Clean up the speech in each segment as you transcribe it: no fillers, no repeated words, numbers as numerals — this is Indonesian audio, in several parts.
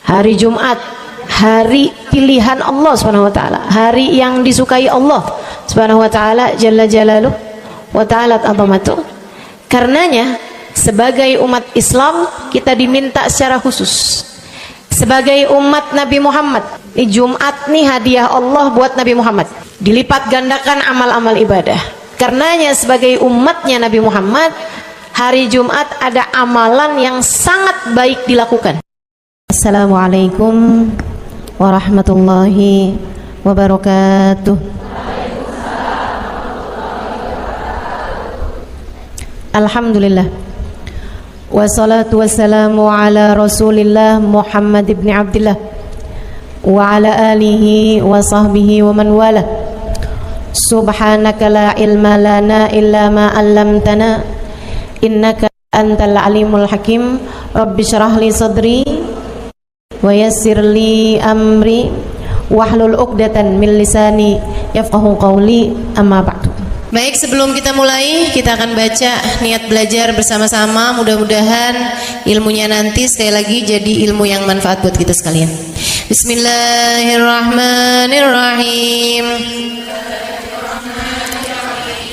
Hari Jumat, hari pilihan Allah Subhanahu wa taala, hari yang disukai Allah Subhanahu wa taala jalla jalaluh wa ta'ala azamatu. Karenanya sebagai umat Islam kita diminta secara khusus sebagai umat Nabi Muhammad, di Jumat nih hadiah Allah buat Nabi Muhammad, dilipat gandakan amal-amal ibadah. Karenanya sebagai umatnya Nabi Muhammad, hari Jumat ada amalan yang sangat baik dilakukan. Assalamualaikum warahmatullahi wabarakatuh. Alhamdulillah, wassalatu wassalamu ala rasulillah Muhammad ibn Abdillah wa ala alihi wa sahbihi wa man wala. Subhanaka la ilma lana illa ma 'allamtana innaka antal alimul hakim. Rabbi shrah li sadri wa yassir li amri wahlul 'uqdatan min lisani yafqahu qawli, amma ba'du. Baik, sebelum kita mulai, kita akan baca niat belajar bersama-sama. Mudah-mudahan ilmunya nanti sekali lagi jadi ilmu yang manfaat buat kita sekalian. Bismillahirrahmanirrahim.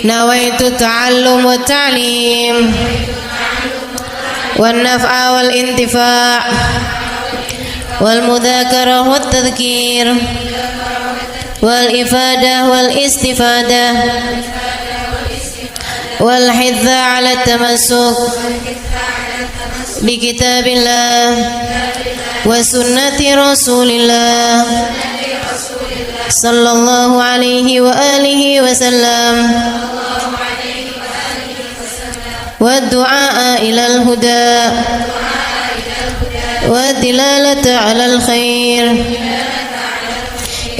Nawaitu ta'allum wa ta'lim wan naf'a wal intifa' wal mudzakarah wat tadhkir wal ifadah wal istifadah wal hidza 'ala tamassuk bi kitabillah wa sunnati rasulillah sallallahu alaihi wa alihi wasallam wa du'a ilal huda wa dilalata 'alal khair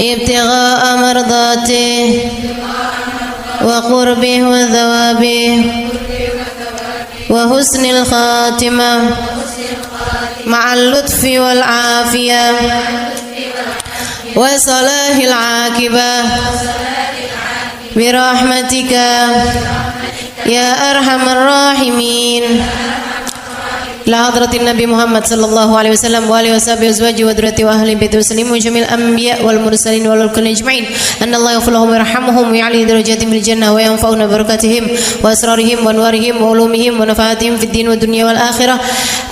ibtigha'a mardatih wa qurbih wa thawabih wa husnil khatimah ma'al lutfi wal afiyah wa salahil aqibah birahmatika ya arhamar rahimin. La hadratin Nabi Muhammad sallallahu alaihi wasallam wa alihi washabihi azwaji wa dzurriyyati wa ahli baiti muslimin jamil anbiya wal mursalin wal kulli ajma'in. Anna Allah yaghfiruhum wa yarhamuhum wa ya'li darajatihim fil jannah wa yanfa'una barakatihim wa asrarihim wa anwarihim wa ulumihim wa nafaatihim fid din wa dunya wal akhirah.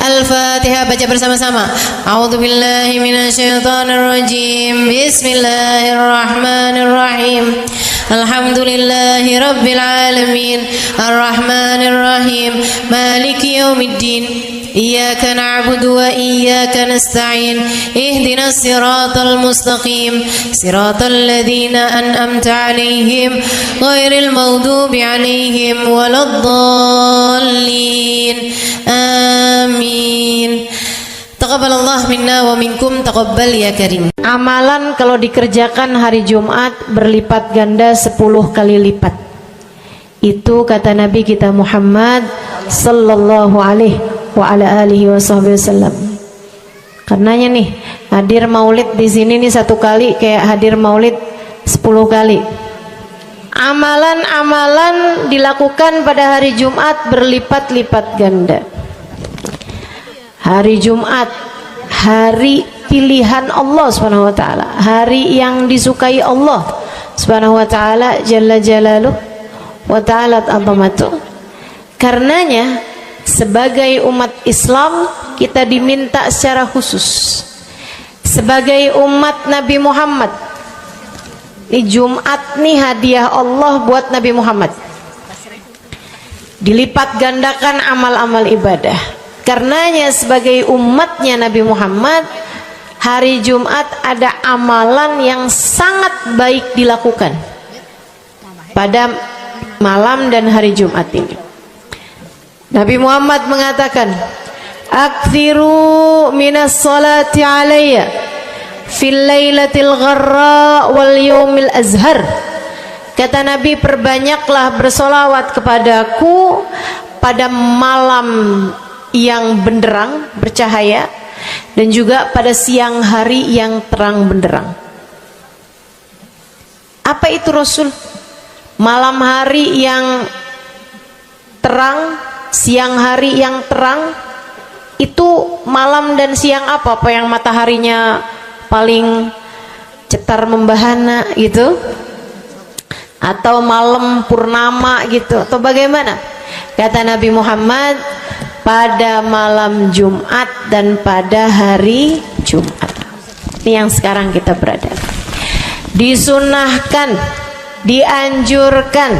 Al-Fatihah, baca bersama-sama. A'udzu billahi minasyaitonir rajim. Bismillahirrahmanirrahim. Alhamdulillahi rabbil alamin arrahmanir rahim maliki yaumiddin iyyaka na'budu wa iyyaka nasta'in ihdinas siratal mustaqim siratal ladzina an'amta 'alaihim ghairil maghdubi 'alaihim waladdallin. Amin. Taqabbalallah minna wa minkum, taqabbal ya karim. Amalan kalau dikerjakan hari Jumat berlipat ganda 10 kali lipat. Itu kata Nabi kita Muhammad sallallahu alaihi wa ala alihi wasallam. Karenanya nih, hadir maulid di sini nih 1 kali kayak hadir maulid 10 kali. Amalan-amalan dilakukan pada hari Jumat berlipat-lipat ganda. Hari Jumat, hari pilihan Allah Subhanahu wa taala, hari yang disukai Allah Subhanahu wa taala jalla jalaluh wa ta'ala azamatu. Karenanya sebagai umat Islam kita diminta secara khusus sebagai umat Nabi Muhammad, di Jumat nih hadiah Allah buat Nabi Muhammad, dilipat gandakan amal-amal ibadah. Karenanya sebagai umatnya Nabi Muhammad, hari Jumat ada amalan yang sangat baik dilakukan pada malam dan hari Jumat ini. Nabi Muhammad mengatakan, "Aktsiru minas salati alayya fil lailatil gharra wal yaumil azhar." Kata Nabi, perbanyaklah bersolawat kepadaku pada malam yang benderang, bercahaya, dan juga pada siang hari yang terang benderang. Apa itu Rasul? Malam hari yang terang, siang hari yang terang, Itu malam dan siang apa yang mataharinya paling cetar membahana gitu, atau malam purnama gitu, atau bagaimana? Kata Nabi Muhammad, pada malam Jumat dan pada hari Jumat. Ini yang sekarang kita berada. Disunahkan, dianjurkan,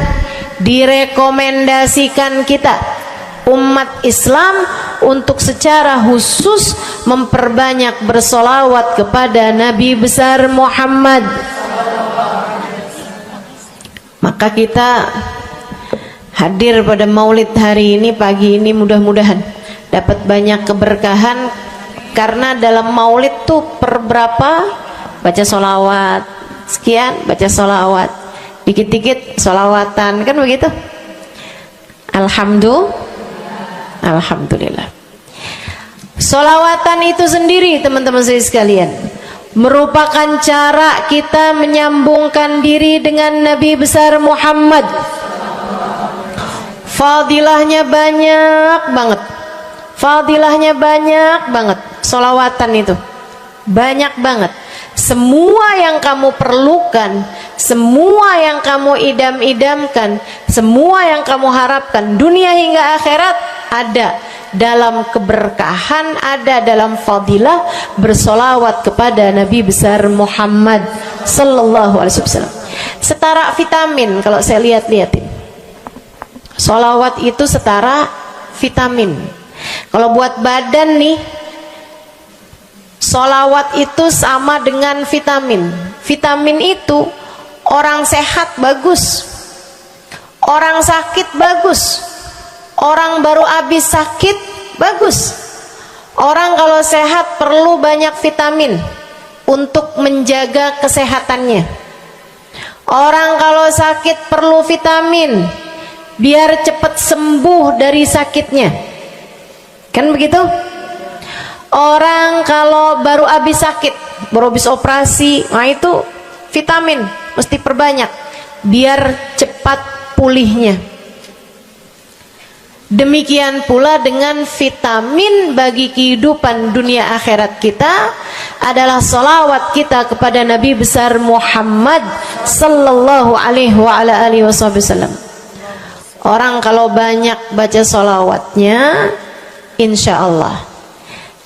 direkomendasikan kita umat Islam untuk secara khusus memperbanyak bersolawat kepada Nabi besar Muhammad. Maka kita hadir pada maulid hari ini, pagi ini, mudah-mudahan dapat banyak keberkahan, karena dalam maulid tuh per berapa baca solawat sekian, baca solawat dikit-dikit, solawatan, kan begitu. Alhamdulillah. Solawatan itu sendiri, teman-teman saya sekalian, merupakan cara kita menyambungkan diri dengan Nabi besar Muhammad. Fadilahnya banyak banget, fadilahnya banyak banget. Solawatan itu banyak banget. Semua yang kamu perlukan, semua yang kamu idam-idamkan, semua yang kamu harapkan, dunia hingga akhirat, ada dalam keberkahan, ada dalam fadilah bersolawat kepada Nabi besar Muhammad sallallahu alaihi wasallam. Setara vitamin kalau saya lihat-lihatin. Solawat itu setara vitamin. Kalau buat badan nih, solawat itu sama dengan vitamin. Vitamin itu orang sehat bagus, orang sakit bagus, orang baru habis sakit bagus. Orang kalau sehat perlu banyak vitamin untuk menjaga kesehatannya. Orang kalau sakit perlu vitamin biar cepat sembuh dari sakitnya, kan begitu? Orang kalau baru habis sakit, baru habis operasi, nah itu vitamin mesti perbanyak biar cepat pulihnya. Demikian pula dengan vitamin bagi kehidupan dunia akhirat kita adalah salawat kita kepada Nabi besar Muhammad sallallahu alaihi wasallam. Orang kalau banyak baca salawatnya, insya Allah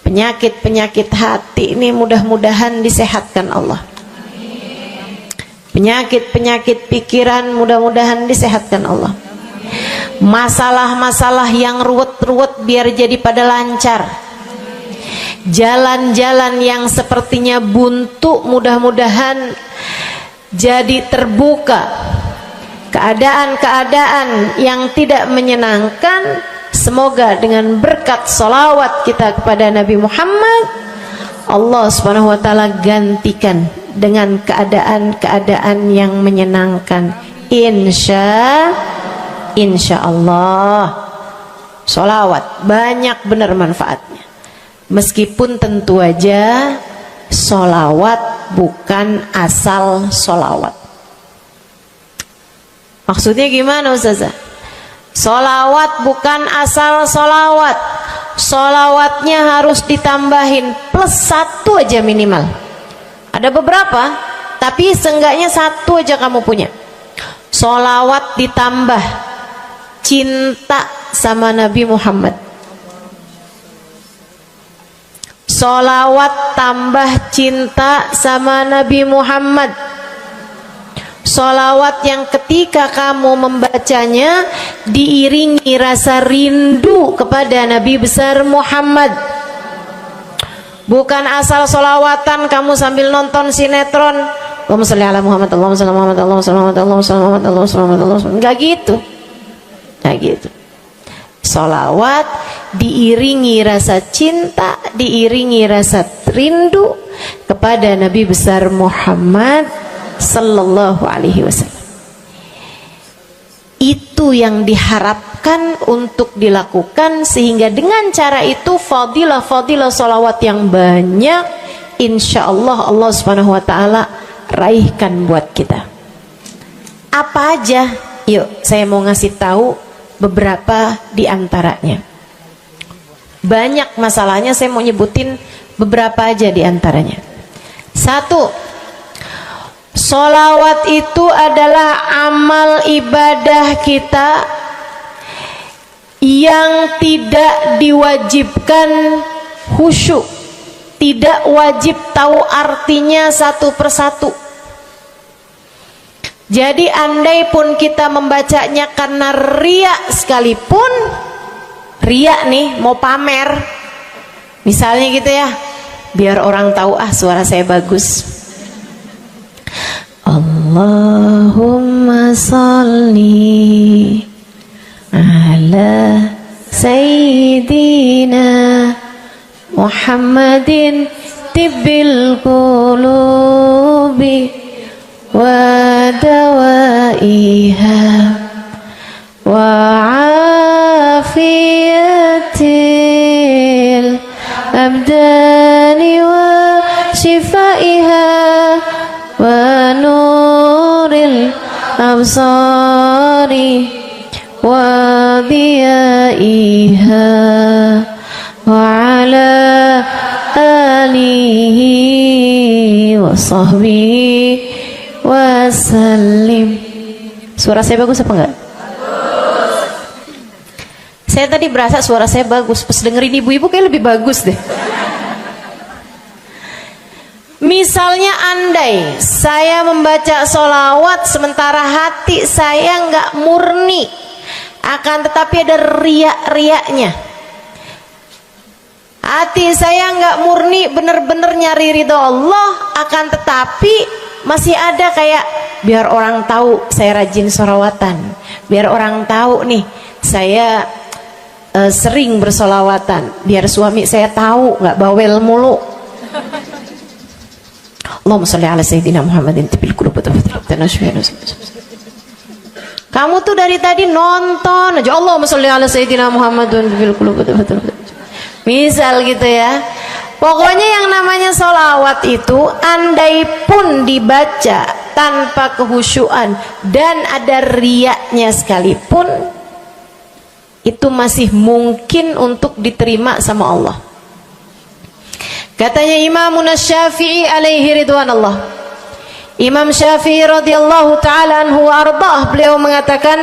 penyakit-penyakit hati ini mudah-mudahan disehatkan Allah. Penyakit-penyakit pikiran mudah-mudahan disehatkan Allah. Masalah-masalah yang ruwet-ruwet biar jadi pada lancar. Jalan-jalan yang sepertinya buntu mudah-mudahan jadi terbuka. Keadaan-keadaan yang tidak menyenangkan, semoga dengan berkat salawat kita kepada Nabi Muhammad, Allah subhanahu wa ta'ala gantikan dengan keadaan-keadaan yang menyenangkan. Insya Allah. Salawat banyak benar manfaatnya. Meskipun tentu aja salawat bukan asal salawat. Maksudnya gimana Ustazah? Solawat bukan asal solawat. Solawatnya harus ditambahin plus 1 aja minimal. Ada beberapa, tapi seenggaknya 1 aja kamu punya. Solawat ditambah cinta sama Nabi Muhammad. Solawat tambah cinta sama Nabi Muhammad. Solawat yang ketika kamu membacanya diiringi rasa rindu kepada Nabi besar Muhammad. Bukan asal solawatan kamu sambil nonton sinetron, Allahumma sholli ala Muhammad, Allahumma sholli ala Muhammad, Allahumma sholli ala Muhammad, Allahumma sholli ala Muhammad, Allahumma sholli ala Muhammad. Enggak gitu. Enggak gitu. Solawat diiringi rasa cinta, diiringi rasa rindu kepada Nabi besar Muhammad sallallahu alaihi wasallam. Itu yang diharapkan untuk dilakukan, sehingga dengan cara itu fadilah-fadilah salawat yang banyak insyaallah Allah subhanahu wa ta'ala raihkan buat kita. Apa aja? Yuk saya mau ngasih tahu beberapa di antaranya. banyak masalahnya. Saya mau nyebutin beberapa aja di antaranya. Satu, sholawat itu adalah amal ibadah kita yang tidak diwajibkan khusyuk, tidak wajib tahu artinya satu persatu. Jadi andai pun kita membacanya karena riya sekalipun, riya nih mau pamer, misalnya gitu ya, biar orang tahu suara saya bagus. Allahumma sholli ala sayyidina Muhammadin tibbil qulubi wa dawaiha wa afiyatil abdani wa shifaiha wa nuril absari wa diyaiha wa ala alihi wa sahbihi wasallim. Suara saya bagus apa enggak? Bagus. Saya tadi berasa suara saya bagus, pas dengerin ibu-ibu kayak lebih bagus deh. Misalnya andai saya membaca sholawat sementara hati saya nggak murni, akan tetapi ada riak-riaknya. Hati saya nggak murni bener-bener nyari ridho Allah, akan tetapi masih ada kayak biar orang tahu saya rajin sholawatan, biar orang tahu nih saya sering bersolawatan, biar suami saya tahu nggak bawel mulu. Allahumma sholli ala sayyidina Muhammadin tibil qulubi. Kamu tuh dari tadi nonton aja Allahumma sholli ala sayyidina Muhammadin tibil qulubi. Misal gitu ya. Pokoknya yang namanya sholawat itu andai pun dibaca tanpa kehusyuan dan ada riaknya sekalipun, itu masih mungkin untuk diterima sama Allah. Katanya Imam Syafi'i alaihi ridwanallah, Imam Syafi'i radhiyallahu ta'ala anhu wa ardhah, beliau mengatakan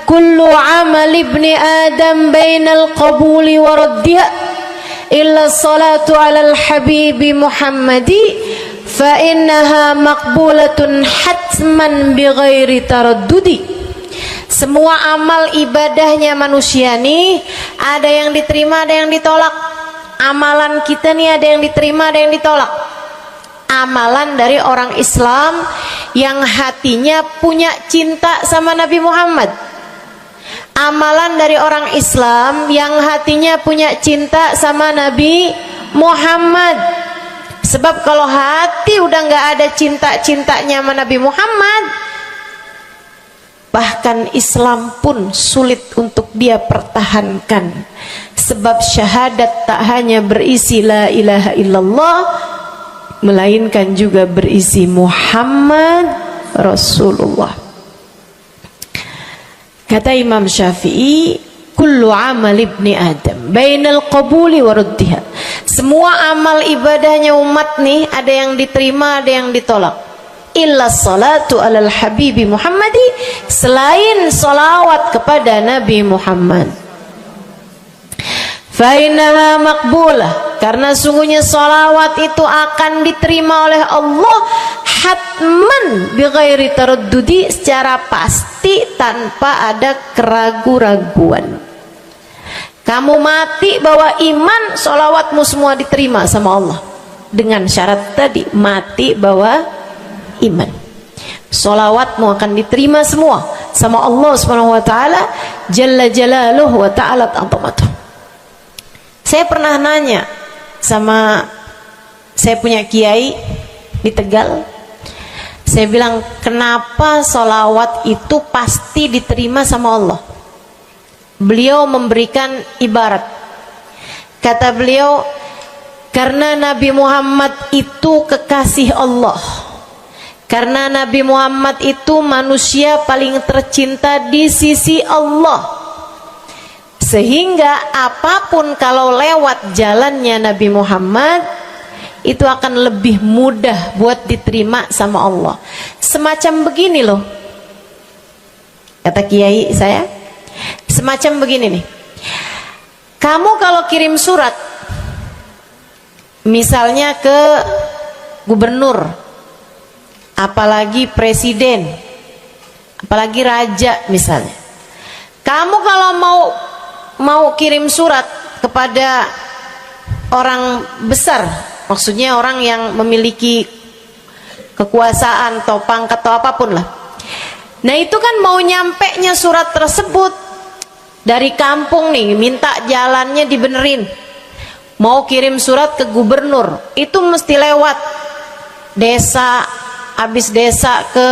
kullu amal ibni adam bainal qabuli wa raddiha illa salatu alal habibi Muhammadi fa innaha maqbulatun hatman bighairi taraddudi. Semua amal ibadahnya manusia nih ada yang diterima, ada yang ditolak. Amalan kita nih ada yang diterima, ada yang ditolak. Amalan dari orang Islam yang hatinya punya cinta sama Nabi Muhammad, amalan dari orang Islam yang hatinya punya cinta sama Nabi Muhammad. Sebab kalau hati udah nggak ada cinta-cintanya sama Nabi Muhammad, bahkan Islam pun sulit untuk dia pertahankan. Sebab syahadat tak hanya berisi la ilaha illallah, melainkan juga berisi Muhammad Rasulullah. Kata Imam Syafi'i, kullu amal ibni adam bainal qabuli wa raddiha. Semua amal ibadahnya umat nih ada yang diterima, ada yang ditolak. Illa salatu alal habibi Muhammadi, selain salawat kepada Nabi Muhammad. Fa innaha maqbulah, karena sungguhnya salawat itu akan diterima oleh Allah hatman bighairi taraddudi, secara pasti tanpa ada keraguan-raguan. Kamu mati bawa iman, sholawatmu semua diterima sama Allah. Dengan syarat tadi, mati bawa iman, sholawatmu akan diterima semua sama Allah Subhanahu wa ta'ala Jalla Jalaluhu wa ta'ala azamatuh. Saya pernah nanya sama saya punya kiai di Tegal. Saya bilang, kenapa sholawat itu pasti diterima sama Allah? Beliau memberikan ibarat. Kata beliau, karena Nabi Muhammad itu kekasih Allah. Karena Nabi Muhammad itu manusia paling tercinta di sisi Allah. Sehingga apapun kalau lewat jalannya Nabi Muhammad itu akan lebih mudah buat diterima sama Allah. Semacam begini loh, kata kiai saya, semacam begini nih. Kamu kalau kirim surat misalnya ke gubernur, apalagi presiden, apalagi raja misalnya, kamu kalau mau kirim surat kepada orang besar, maksudnya orang yang memiliki kekuasaan atau pangkat atau apapun lah, nah itu kan mau nyampe nya surat tersebut dari kampung nih, minta jalannya dibenerin, mau kirim surat ke gubernur, itu mesti lewat desa, habis desa ke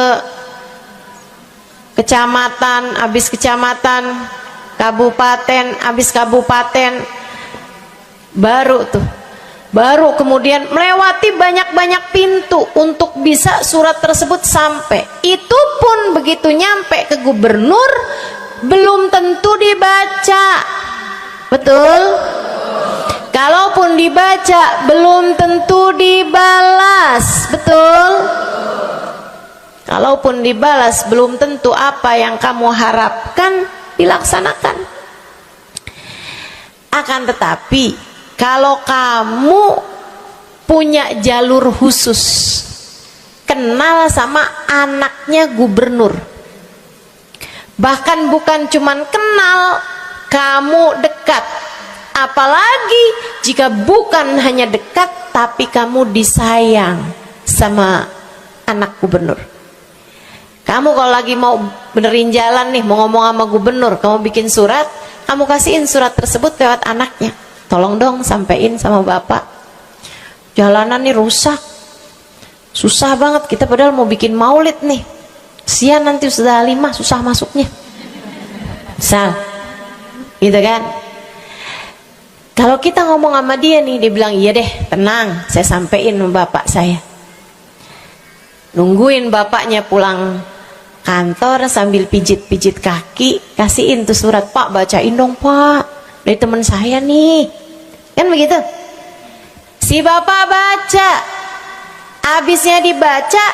kecamatan, habis kecamatan, kabupaten, habis kabupaten, baru kemudian melewati banyak-banyak pintu untuk bisa surat tersebut sampai. Itu pun begitu nyampe ke gubernur belum tentu dibaca, betul? Kalaupun dibaca belum tentu dibalas, betul? Kalaupun dibalas belum tentu apa yang kamu harapkan dilaksanakan. Akan tetapi kalau kamu punya jalur khusus, kenal sama anaknya gubernur, bahkan bukan cuman kenal, kamu dekat, apalagi jika bukan hanya dekat tapi kamu disayang sama anak gubernur. Kamu kalau lagi mau benerin jalan nih, mau ngomong sama gubernur, kamu bikin surat, kamu kasihin surat tersebut lewat anaknya, tolong dong sampein sama bapak, jalanan nih rusak, susah banget, kita padahal mau bikin maulid nih, sian nanti sudah 5 susah masuknya, misal gitu kan. Kalau kita ngomong sama dia nih, dia bilang iya deh, tenang, saya sampein sama bapak saya. Nungguin bapaknya pulang kantor sambil pijit-pijit kaki, kasihin tuh surat, Pak bacain dong Pak, dari teman saya nih, kan begitu. Si bapak baca, abisnya dibaca,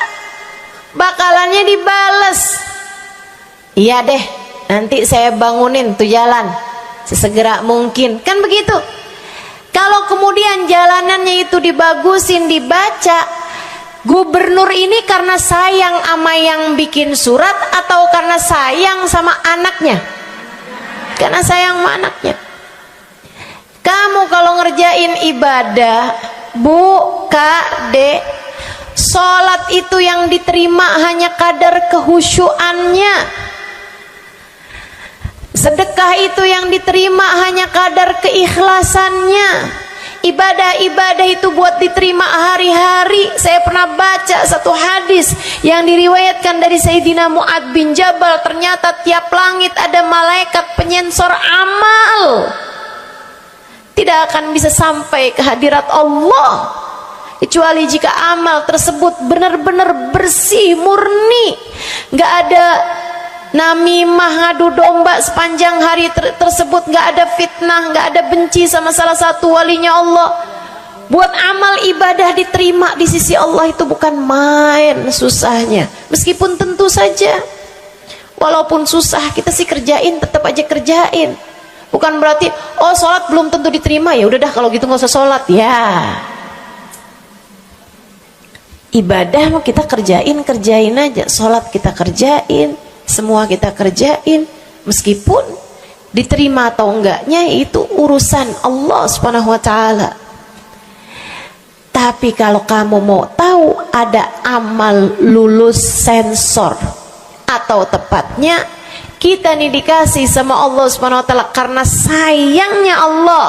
bakalannya dibales, iya deh, nanti saya bangunin tuh jalan sesegera mungkin, kan begitu. Kalau kemudian jalanannya itu dibagusin, dibaca, gubernur ini karena sayang sama yang bikin surat atau karena sayang sama anaknya? Karena sayang sama anaknya. Kamu kalau ngerjain ibadah, Bu, Kak, Dek, sholat itu yang diterima hanya kadar kehusyuannya. Sedekah itu yang diterima hanya kadar keikhlasannya. Ibadah-ibadah itu buat diterima hari-hari. Saya pernah baca satu hadis yang diriwayatkan dari Sayyidina Mu'ad bin Jabal, ternyata tiap langit ada malaikat penyensor amal, tidak akan bisa sampai ke hadirat Allah kecuali jika amal tersebut benar-benar bersih, murni, nggak ada namimah, ngadu domba sepanjang hari tersebut, nggak ada fitnah, nggak ada benci sama salah satu walinya Allah. Buat amal ibadah diterima di sisi Allah itu bukan main susahnya. Meskipun tentu saja walaupun susah kita sih kerjain, tetap aja kerjain. Bukan berarti oh sholat belum tentu diterima, ya udah dah kalau gitu nggak usah sholat ya. Ibadah mau kita kerjain aja, sholat kita kerjain, semua kita kerjain, meskipun diterima atau enggaknya itu urusan Allah Subhanahu wa taala. Tapi kalau kamu mau tahu, ada amal lulus sensor, atau tepatnya kita nih dikasih sama Allah Subhanahu wa taala karena sayangnya Allah,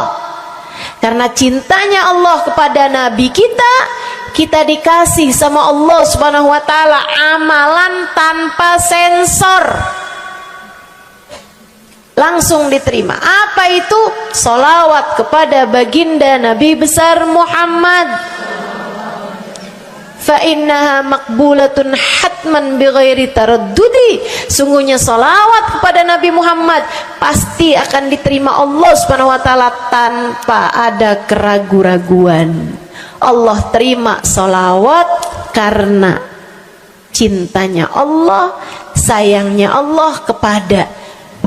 karena cintanya Allah kepada nabi kita, kita dikasih sama Allah Subhanahu wa taala amalan tanpa sensor, langsung diterima. Apa itu? Sholawat kepada baginda Nabi besar Muhammad. fa innaha maqbulatun hatman bighairi taraddudi. Sungguhnya salawat kepada Nabi Muhammad pasti akan diterima Allah Subhanahu wa taala tanpa ada keraguan-raguan. Allah terima salawat karena cintanya Allah, sayangnya Allah kepada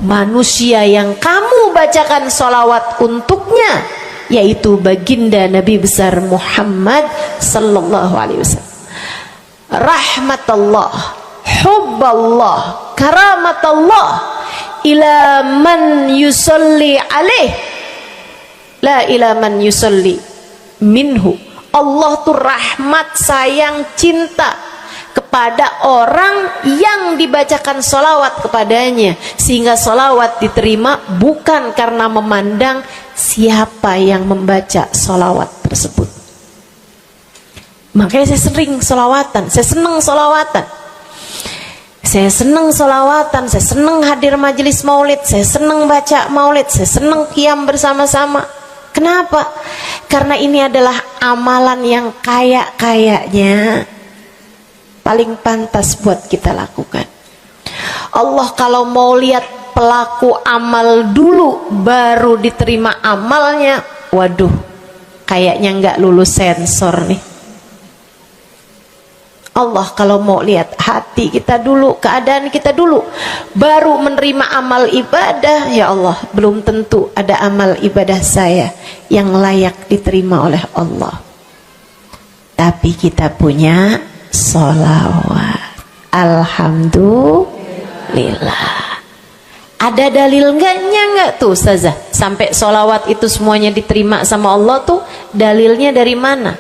manusia yang kamu bacakan salawat untuknya, yaitu baginda Nabi besar Muhammad sallallahu alaihi wasallam. Rahmatullah, hubballah, karamatullah ila man yusalli alaih, la ila man yusalli minhu. Allah tuh rahmat, sayang, cinta kepada orang yang dibacakan salawat kepadanya, sehingga salawat diterima bukan karena memandang siapa yang membaca salawat tersebut. Makanya saya sering salawatan, saya senang salawatan, saya senang salawatan, saya senang hadir majelis maulid, saya senang baca maulid, saya senang qiyam bersama-sama. Kenapa? Karena ini adalah amalan yang kayaknya paling pantas buat kita lakukan. Allah kalau mau lihat pelaku amal dulu baru diterima amalnya, waduh, kayaknya nggak lulus sensor nih. Allah kalau mau lihat hati kita dulu, keadaan kita dulu, baru menerima amal ibadah, ya Allah, belum tentu ada amal ibadah saya yang layak diterima oleh Allah. Tapi kita punya sholawat, alhamdulillah. Ada dalil nggak tuh Ustazah sampai sholawat itu semuanya diterima sama Allah tuh? Dalilnya dari mana?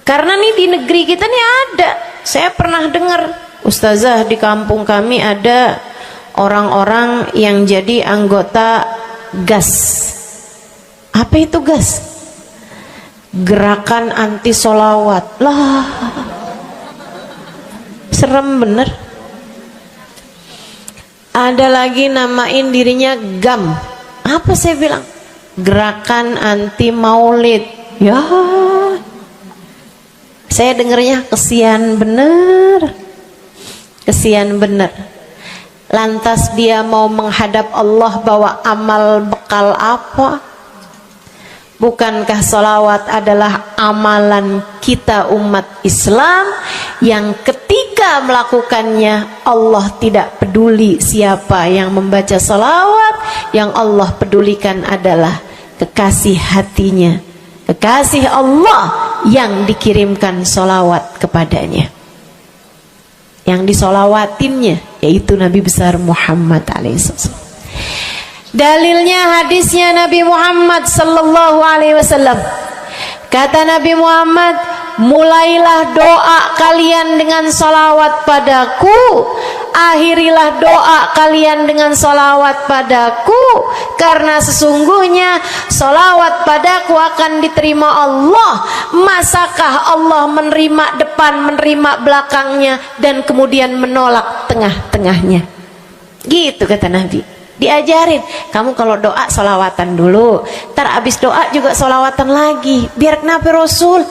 Karena nih di negeri kita nih ada, saya pernah dengar Ustazah, di kampung kami ada orang-orang yang jadi anggota GAS. Apa itu GAS? Gerakan anti sholawat. Lah, serem bener. Ada lagi namain dirinya GAM. Apa saya bilang? Gerakan anti maulid. Ya, saya dengernya kesian bener, kesian bener. Lantas dia mau menghadap Allah bawa amal bekal apa? Bukankah sholawat adalah amalan kita umat Islam yang ketika melakukannya Allah tidak peduli siapa yang membaca sholawat, yang Allah pedulikan adalah kekasih hatinya, kekasih Allah yang dikirimkan sholawat kepadanya, yang disolawatinnya yaitu Nabi besar Muhammad alaihissalam. Dalilnya hadisnya Nabi Muhammad sallallahu alaihi wasallam. Kata Nabi Muhammad, mulailah doa kalian dengan salawat padaku, akhirilah doa kalian dengan salawat padaku, karena sesungguhnya salawat padaku akan diterima Allah. Masakah Allah menerima depan, menerima belakangnya, dan kemudian menolak tengah-tengahnya? Gitu kata Nabi. Diajarin, kamu kalau doa solawatan dulu, ntar abis doa juga solawatan lagi. Biar kenapa Rasul?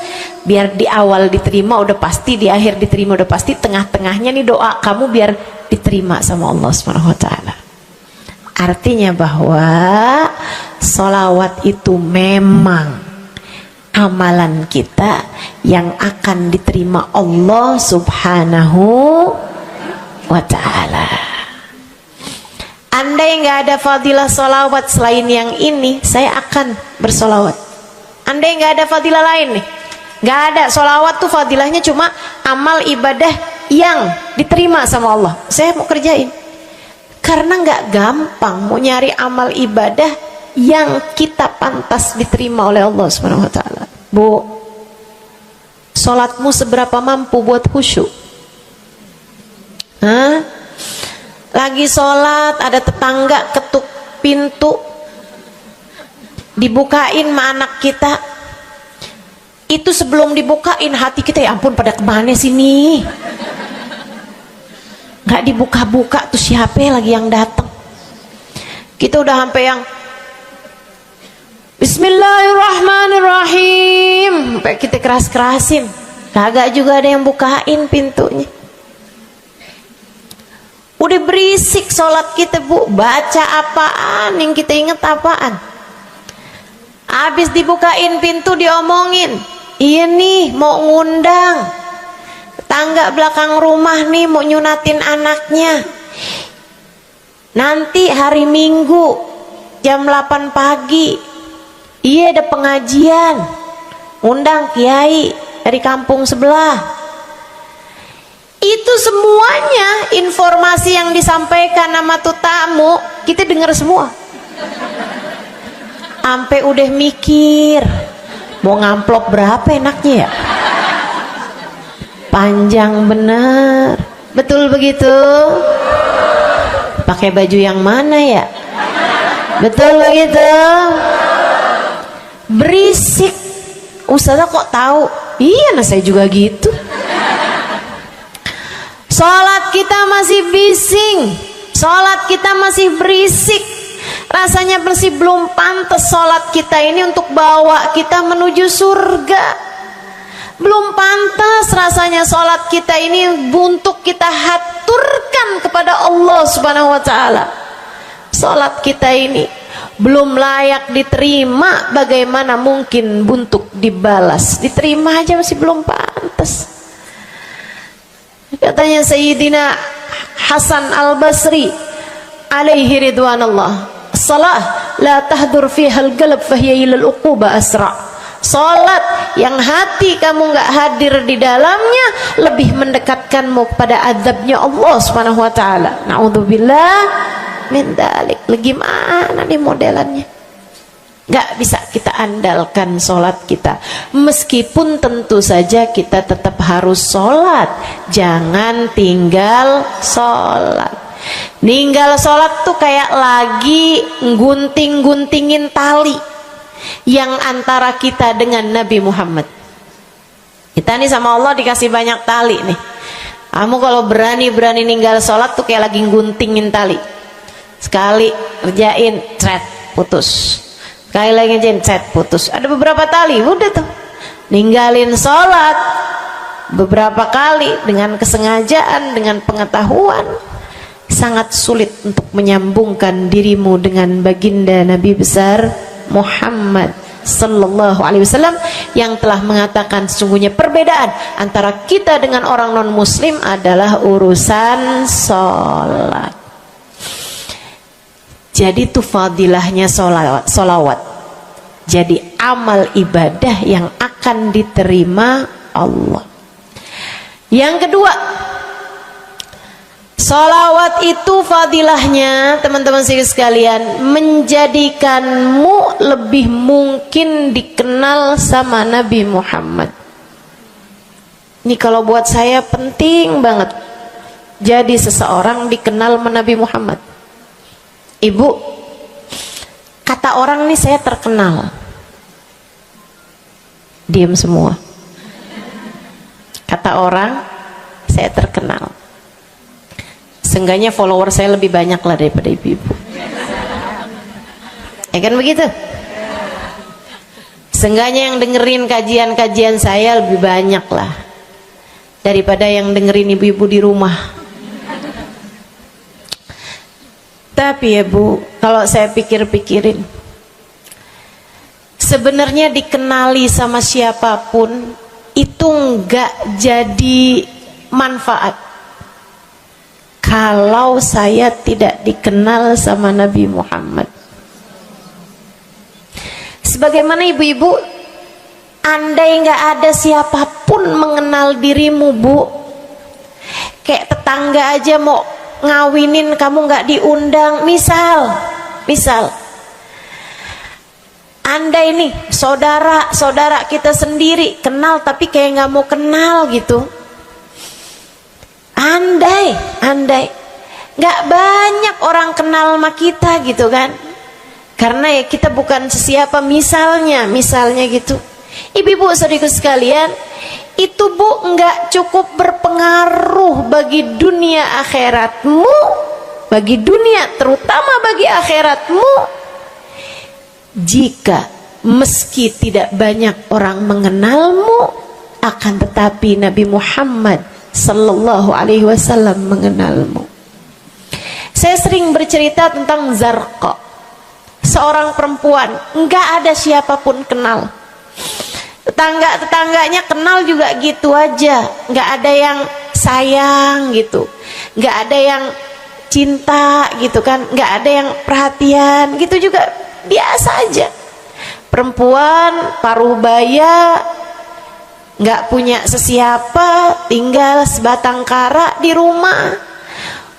Biar di awal diterima udah pasti, di akhir diterima udah pasti, tengah-tengahnya nih doa kamu biar diterima sama Allah Subhanahu wa taala. Artinya bahwa solawat itu memang amalan kita yang akan diterima Allah Subhanahu wa taala. Andai nggak ada fadilah solawat selain yang ini, saya akan bersolawat. Andai nggak ada fadilah lain nih, nggak ada solawat tuh fadilahnya cuma amal ibadah yang diterima sama Allah, saya mau kerjain. Karena nggak gampang mau nyari amal ibadah yang kita pantas diterima oleh Allah Subhanahu wa taala. Bu, sholatmu seberapa mampu buat khusyuk? Hah? Lagi sholat ada tetangga ketuk pintu, dibukain sama anak kita. Itu sebelum dibukain hati kita, ya ampun pada kemana sini? Gak dibuka-buka tuh siapa lagi yang datang? Kita udah sampai yang Bismillahirrahmanirrahim, sampai kita keras-kerasin. kagak juga ada yang bukain pintunya. Udah berisik sholat kita Bu, baca apaan, yang kita inget apaan. Habis dibukain pintu diomongin, iya nih mau ngundang tangga belakang rumah nih, mau nyunatin anaknya nanti hari Minggu jam 8 pagi, iya ada pengajian, undang kiai dari kampung sebelah. Itu semuanya informasi yang disampaikan sama tuh tamu kita dengar semua. Sampai udah mikir mau ngamplop berapa enaknya ya, panjang bener, betul begitu? Pakai baju yang mana ya, betul begitu? Berisik. Ustazah kok tahu? Iya, nah saya juga gitu. Sholat kita masih bising, sholat kita masih berisik, rasanya masih belum pantas sholat kita ini untuk bawa kita menuju surga. Belum pantas rasanya sholat kita ini untuk kita haturkan kepada Allah Subhanahu wa Ta'ala. Sholat kita ini belum layak diterima, bagaimana mungkin untuk dibalas? Diterima aja masih belum pantas. Katanya Sayyidina Hasan Al-Basri alaihi ridwanallah, salah la tahdur fiha al-qalb fahiya ila al-uquba asra. Salat yang hati kamu nggak hadir di dalamnya lebih mendekatkanmu kepada azabnya Allah Subhanahu wa Ta'ala. Naudzubillah min dzalik. Gimana nih modelannya? Gak bisa kita andalkan sholat kita, meskipun tentu saja kita tetap harus sholat. Jangan tinggal sholat. Ninggal sholat tuh kayak lagi gunting-guntingin tali yang antara kita dengan Nabi Muhammad. Kita nih sama Allah dikasih banyak tali nih. Kamu kalau berani-berani ninggal sholat tuh kayak lagi guntingin tali. Sekali kerjain, cret, putus. Sekali lagi jencet, putus. Ada beberapa tali, udah tuh ninggalin sholat beberapa kali dengan kesengajaan, dengan pengetahuan, sangat sulit untuk menyambungkan dirimu dengan baginda Nabi besar Muhammad Sallallahu Alaihi Wasallam yang telah mengatakan sesungguhnya perbedaan antara kita dengan orang non muslim adalah urusan sholat. Jadi itu fadilahnya solawat. Jadi amal ibadah yang akan diterima Allah. Yang kedua, solawat itu fadilahnya teman-teman sekalian menjadikanmu lebih mungkin dikenal sama Nabi Muhammad. Ini kalau buat saya penting banget. Jadi seseorang dikenal sama Nabi Muhammad. Ibu, kata orang nih saya terkenal. Diam semua. Kata orang saya terkenal. Seenggaknya follower saya lebih banyak lah daripada ibu-ibu. Ya kan begitu? Seenggaknya yang dengerin kajian-kajian saya lebih banyak lah daripada yang dengerin ibu-ibu di rumah. Tapi ya Bu, kalau saya pikir-pikirin, sebenarnya dikenali sama siapapun itu enggak jadi manfaat kalau saya tidak dikenal sama Nabi Muhammad. Sebagaimana ibu-ibu, andai enggak ada siapapun mengenal dirimu Bu, kayak tetangga aja mau ngawinin kamu nggak diundang, misal andai nih saudara kita sendiri kenal tapi kayak nggak mau kenal gitu, andai nggak banyak orang kenal sama kita gitu kan, karena ya kita bukan sesiapa, misalnya gitu. Ibu-ibu saudaraku sekalian, itu Bu nggak cukup berpengaruh bagi dunia akhiratmu, bagi dunia terutama bagi akhiratmu, jika meski tidak banyak orang mengenalmu akan tetapi Nabi Muhammad sallallahu alaihi wasallam mengenalmu. Saya sering bercerita tentang Zarqa, seorang perempuan, enggak ada siapapun kenal. Tetangga-tetangganya kenal juga gitu aja, enggak ada yang sayang gitu, enggak ada yang cinta gitu kan, enggak ada yang perhatian gitu, juga biasa aja. Perempuan paruh baya, nggak punya sesiapa, tinggal sebatang kara di rumah.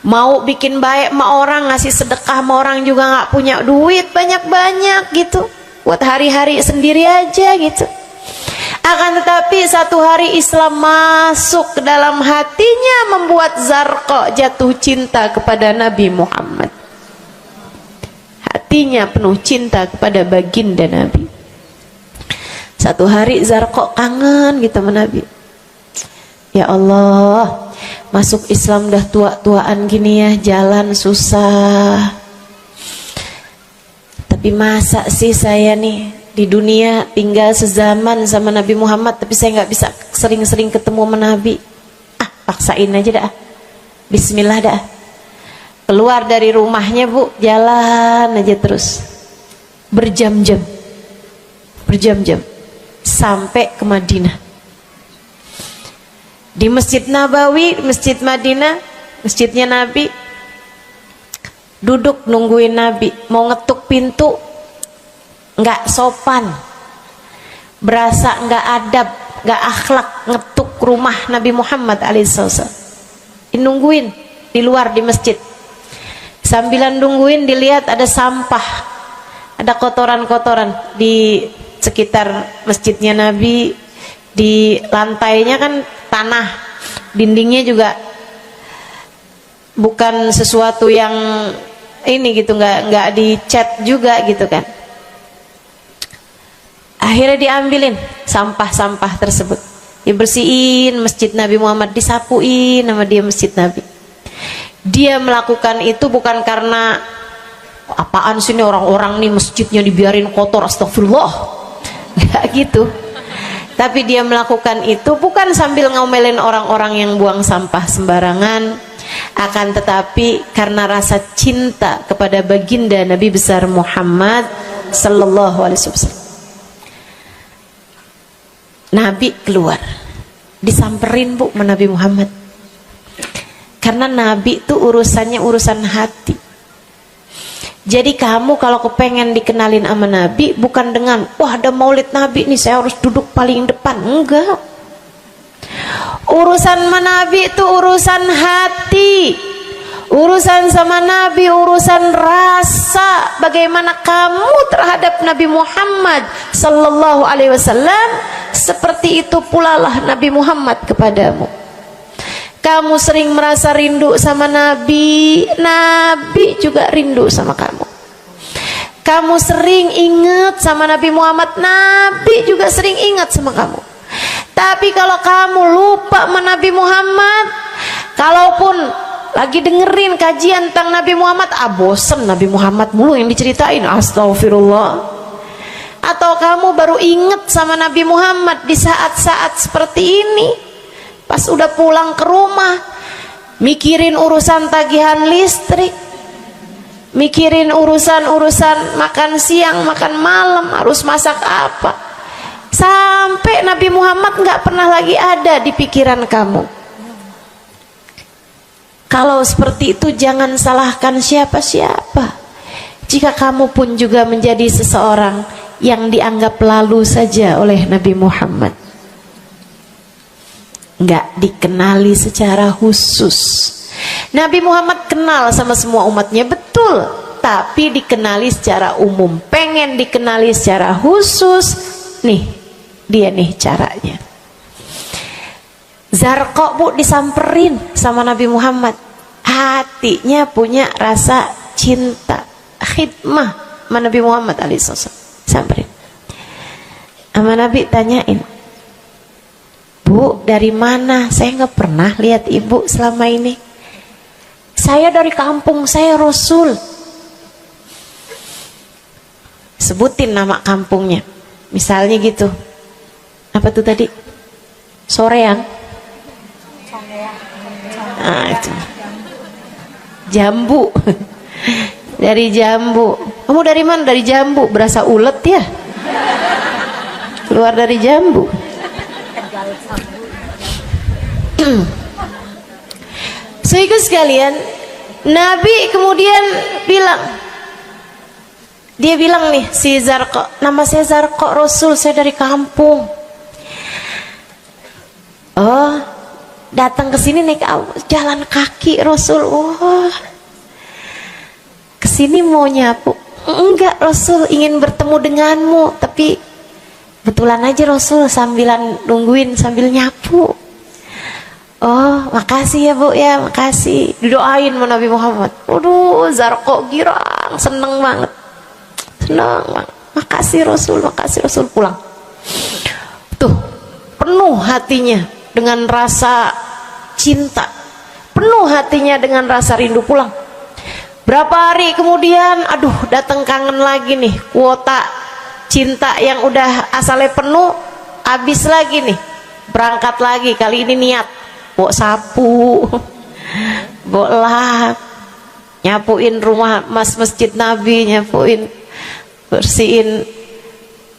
Mau bikin baik sama orang, ngasih sedekah sama orang juga nggak punya duit banyak-banyak gitu, buat hari-hari sendiri aja gitu. Akan tetapi satu hari Islam masuk ke dalam hatinya, membuat Zarqa jatuh cinta kepada Nabi Muhammad. Hatinya penuh cinta kepada baginda Nabi. Satu hari Zarqa kangen gitu sama Nabi. Ya Allah, masuk Islam dah tua-tuaan gini ya, jalan susah. Tapi masa sih saya nih di dunia tinggal sezaman sama Nabi Muhammad, tapi saya nggak bisa sering-sering ketemu sama Nabi. Paksain aja dah. Bismillah dah. Keluar dari rumahnya bu, jalan aja terus berjam-jam sampai ke Madinah. Di Masjid Nabawi, Masjid Madinah, masjidnya Nabi, duduk nungguin Nabi. Mau ngetuk pintu nggak sopan, berasa nggak adab, nggak akhlak ngetuk rumah Nabi Muhammad alaihissalam. Nungguin di luar di masjid. Sambilan nungguin dilihat ada sampah, ada kotoran-kotoran di sekitar masjidnya Nabi. Di lantainya kan tanah, dindingnya juga bukan sesuatu yang ini gitu, nggak dicat juga gitu kan. Akhirnya diambilin sampah-sampah tersebut, dibersihin masjid Nabi Muhammad, disapuin sama dia masjid Nabi. Dia melakukan itu bukan karena apaan sih ini orang-orang nih masjidnya dibiarin kotor, astagfirullah, nggak gitu. Tapi dia melakukan itu bukan sambil ngomelin orang-orang yang buang sampah sembarangan, akan tetapi karena rasa cinta kepada baginda Nabi besar Muhammad sallallahu alaihi wasallam. Nabi keluar, disamperin bu sama Nabi Muhammad. Karena Nabi itu urusannya urusan hati. Jadi kamu kalau kepengen dikenalin sama Nabi, bukan dengan wah ada maulid Nabi nih saya harus duduk paling depan, enggak. Urusan sama Nabi itu urusan hati. Urusan sama Nabi urusan rasa, bagaimana kamu terhadap Nabi Muhammad sallallahu alaihi wasallam, seperti itu pula lah Nabi Muhammad kepadamu. Kamu sering merasa rindu sama Nabi, Nabi juga rindu sama kamu. Kamu sering ingat sama Nabi Muhammad, Nabi juga sering ingat sama kamu. Tapi kalau kamu lupa sama Nabi Muhammad, kalaupun lagi dengerin kajian tentang Nabi Muhammad, bosen Nabi Muhammad mulu yang diceritain, astagfirullah. Atau kamu baru ingat sama Nabi Muhammad di saat-saat seperti ini, pas udah pulang ke rumah, mikirin urusan tagihan listrik, mikirin urusan makan siang, makan malam, harus masak apa, sampai Nabi Muhammad nggak pernah lagi ada di pikiran kamu. Kalau seperti itu jangan salahkan siapa-siapa. Jika kamu pun juga menjadi seseorang yang dianggap lalu saja oleh Nabi Muhammad, nggak dikenali secara khusus. Nabi Muhammad kenal sama semua umatnya, betul, tapi dikenali secara umum. Pengen dikenali secara khusus, nih dia nih caranya. Zarqa bu disamperin sama Nabi Muhammad, hatinya punya rasa cinta, khidmah sama Nabi Muhammad alaihissalam. Samperin sama Nabi, tanyain, Bu, dari mana? Saya nggak pernah lihat ibu selama ini. Saya dari kampung, saya Rasul. Sebutin nama kampungnya, misalnya gitu. Apa tuh tadi? Soreang. Nah, itu. Jambu. Dari jambu. Kamu dari mana? Dari jambu. Berasa ulet ya? Keluar dari jambu. Sehingga sekalian, Nabi kemudian bilang, dia bilang nih si Zarqa, nama saya Zarqa Rasul, saya dari kampung. Oh, datang ke sini naik jalan kaki Rasul. Wah, kesini mau nyapu? Enggak Rasul, ingin bertemu denganmu, tapi betulan aja Rasul sambilan nungguin sambil nyapu. Oh, makasih ya Bu ya, makasih. Didoain sama Nabi Muhammad. Waduh, Zarqa girang, seneng banget. Seneng banget. Makasih Rasul pulang. Tuh, penuh hatinya dengan rasa cinta. Penuh hatinya dengan rasa rindu pulang. Berapa hari kemudian, aduh, datang kangen lagi nih. Kuota cinta yang udah asalnya penuh, habis lagi nih. Berangkat lagi, kali ini niat bawa sapu, bawa lap, nyapuin rumah masjid Nabi, nyapuin, bersihin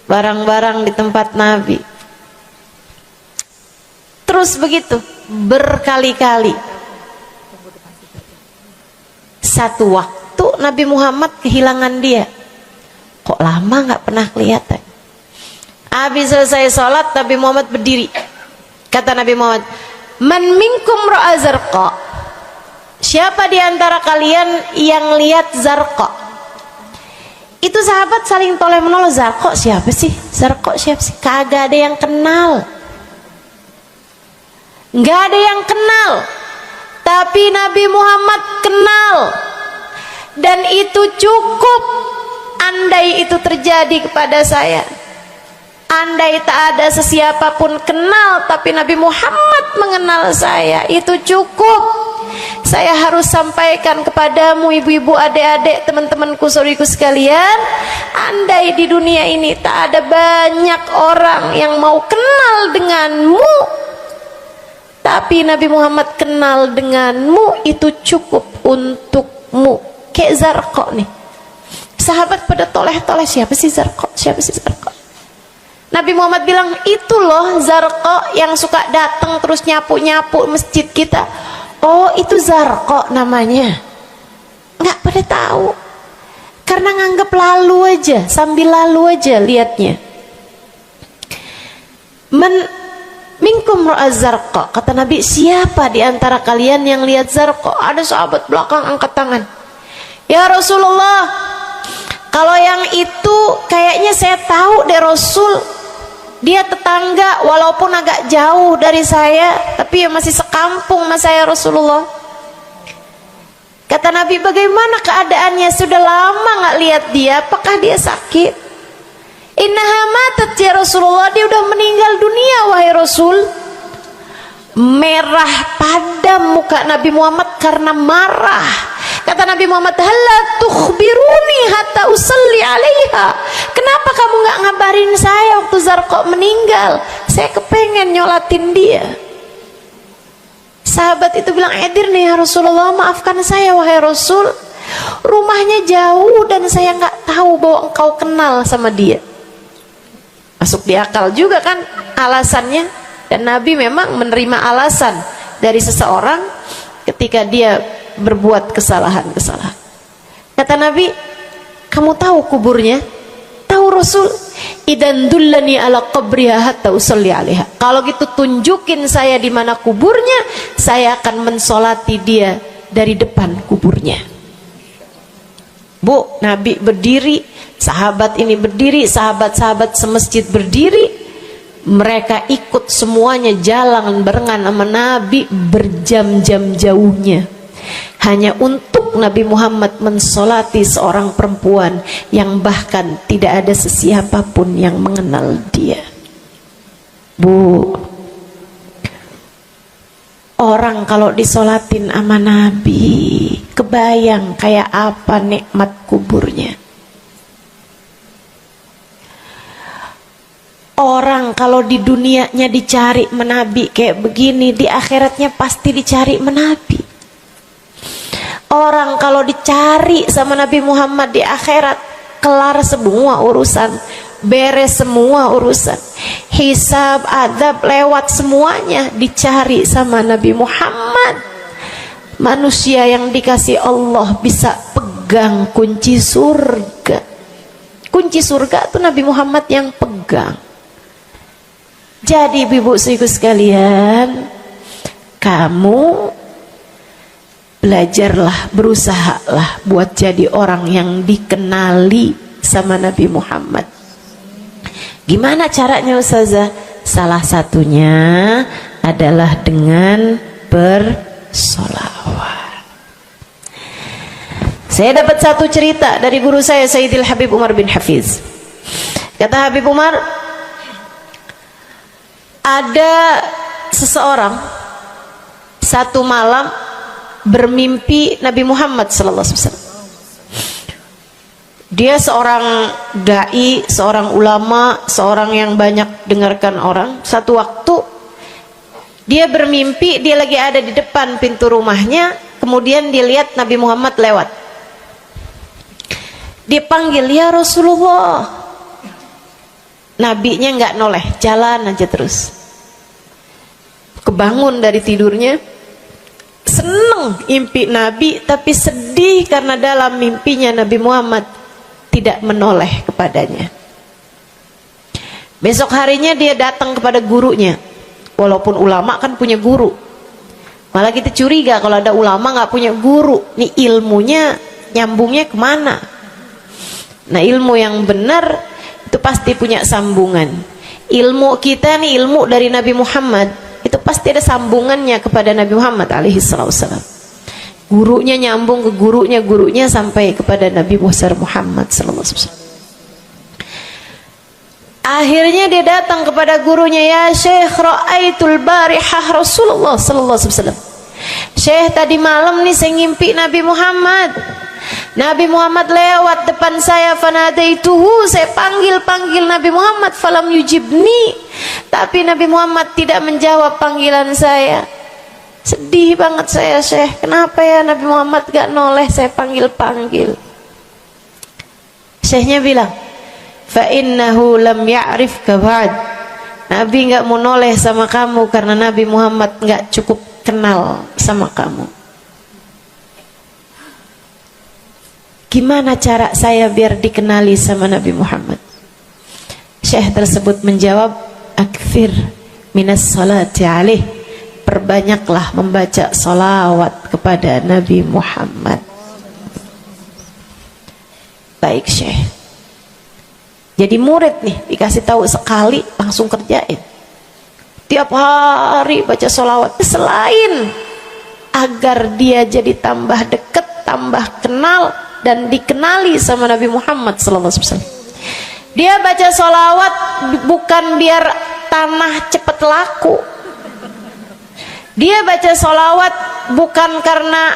barang-barang di tempat Nabi. Terus begitu berkali-kali. Satu waktu Nabi Muhammad kehilangan dia. Kok lama nggak pernah kelihatan. Habis selesai sholat, Nabi Muhammad berdiri. Kata Nabi Muhammad, man minkum ra'a Zarqa, siapa di antara kalian yang lihat Zarqa? Itu sahabat saling toleh menolong. Zarqa siapa sih? Zarqa siapa sih? Kagak ada yang kenal, nggak ada yang kenal. Tapi Nabi Muhammad kenal, dan itu cukup. Andai itu terjadi kepada saya, andai tak ada sesiapa pun kenal, tapi Nabi Muhammad mengenal saya, itu cukup. Saya harus sampaikan kepadamu ibu-ibu, adik-adik, teman-temanku, saudariku sekalian, andai di dunia ini tak ada banyak orang yang mau kenal denganmu, tapi Nabi Muhammad kenal denganmu, itu cukup untukmu. Kayak Zarqa nih, sahabat pada toleh-toleh, siapa sih Zarqa? Siapa sih Zarqa? Nabi Muhammad bilang, itu loh Zarqa yang suka datang terus nyapu-nyapu masjid kita. Oh, itu Zarqa namanya. Nggak pada tahu, karena nganggep lalu aja, sambil lalu aja liatnya. Minkum ra'a Zarqa, kata Nabi, siapa di antara kalian yang lihat Zarqa? Ada sahabat belakang angkat tangan. Ya Rasulullah, kalau yang itu kayaknya saya tahu deh Rasul. Dia tetangga, walaupun agak jauh dari saya, tapi ya masih sekampung sama saya Rasulullah. Kata Nabi, bagaimana keadaannya? Sudah lama nggak lihat dia, apakah dia sakit? Innaha matat ya Rasulullah, dia udah meninggal dunia wahai Rasul. Merah padam muka Nabi Muhammad karena marah. Kata Nabi Muhammad, halla tukhbiruni hatta usalli alaiha. Kenapa kamu nggak ngabarin saya waktu Zarqa meninggal? Saya kepengen nyolatin dia. Sahabat itu bilang, edir nih ya Rasulullah, maafkan saya wahai Rasul, rumahnya jauh dan saya nggak tahu bahwa engkau kenal sama dia. Masuk di akal juga kan alasannya. Dan Nabi memang menerima alasan dari seseorang ketika dia berbuat kesalahan-kesalahan. Kata Nabi, kamu tahu kuburnya? Tahu Rasul? Idan dullani ala qabriha hatta usalli alaiha. Kalau gitu tunjukin saya di mana kuburnya, saya akan mensolati dia dari depan kuburnya. Bu, Nabi berdiri, sahabat ini berdiri, sahabat-sahabat semasjid berdiri. Mereka ikut semuanya jalan barengan sama Nabi berjam-jam jauhnya, hanya untuk Nabi Muhammad mensolati seorang perempuan yang bahkan tidak ada sesiapa pun yang mengenal dia. Bu, orang kalau disolatin sama Nabi, kebayang kayak apa nikmat kuburnya. Orang Orang kalau di dunianya dicari menabi kayak begini, di akhiratnya pasti dicari menabi. Orang kalau dicari sama Nabi Muhammad di akhirat, kelar semua urusan, beres semua urusan, hisab, adab lewat semuanya, dicari sama Nabi Muhammad. Manusia yang dikasih Allah bisa pegang kunci surga. Kunci surga itu Nabi Muhammad yang pegang. Jadi ibu-ibu sekalian, kamu belajarlah, berusahalah buat jadi orang yang dikenali sama Nabi Muhammad. Gimana caranya Ustazah? Salah satunya adalah dengan bersolawat. Saya dapat satu cerita dari guru saya, Sayyidil Habib Umar bin Hafiz. Kata Habib Umar, ada seseorang satu malam bermimpi Nabi Muhammad sallallahu alaihi wasallam. Dia seorang dai, seorang ulama, seorang yang banyak dengarkan orang. Satu waktu dia bermimpi, dia lagi ada di depan pintu rumahnya, kemudian dia lihat Nabi Muhammad lewat. Dia panggil, ya Rasulullah. Nabinya nggak noleh, jalan aja terus. Kebangun dari tidurnya, seneng impi Nabi, tapi sedih karena dalam mimpinya Nabi Muhammad tidak menoleh kepadanya. Besok harinya dia datang kepada gurunya. Walaupun ulama kan punya guru, malah kita curiga kalau ada ulama nggak punya guru. Nih ilmunya nyambungnya kemana? Nah, ilmu yang benar itu pasti punya sambungan. Ilmu kita nih, ilmu dari Nabi Muhammad, itu pasti ada sambungannya kepada Nabi Muhammad alaihi wasallam. Gurunya nyambung ke gurunya sampai kepada Nabi Muhammad sallallahu alaihi wasallam. Akhirnya dia datang kepada gurunya, ya Syekh, ra'aitul barihah Rasulullah sallallahu alaihi wasallam. Syekh, tadi malam nih saya ngimpi Nabi Muhammad. Nabi Muhammad lewat depan saya, fanadaituhu, saya panggil Nabi Muhammad, falam yujibni, tapi Nabi Muhammad tidak menjawab panggilan saya. Sedih banget saya, Syekh, kenapa ya Nabi Muhammad gak noleh saya panggil. Syekhnya bilang, fa innahu lam ya'rifka ba'd. Nabi gak mau noleh sama kamu karena Nabi Muhammad gak cukup kenal sama kamu. Gimana cara saya biar dikenali sama Nabi Muhammad? Syekh tersebut menjawab, akfir minas salati alaih, perbanyaklah membaca salawat kepada Nabi Muhammad. Baik Syekh. Jadi murid nih, dikasih tahu sekali langsung kerjain. Tiap hari baca salawat. Selain agar dia jadi tambah dekat, tambah kenal, dan dikenali sama Nabi Muhammad SAW. Dia baca sholawat bukan biar tanah cepat laku. Dia baca sholawat bukan karena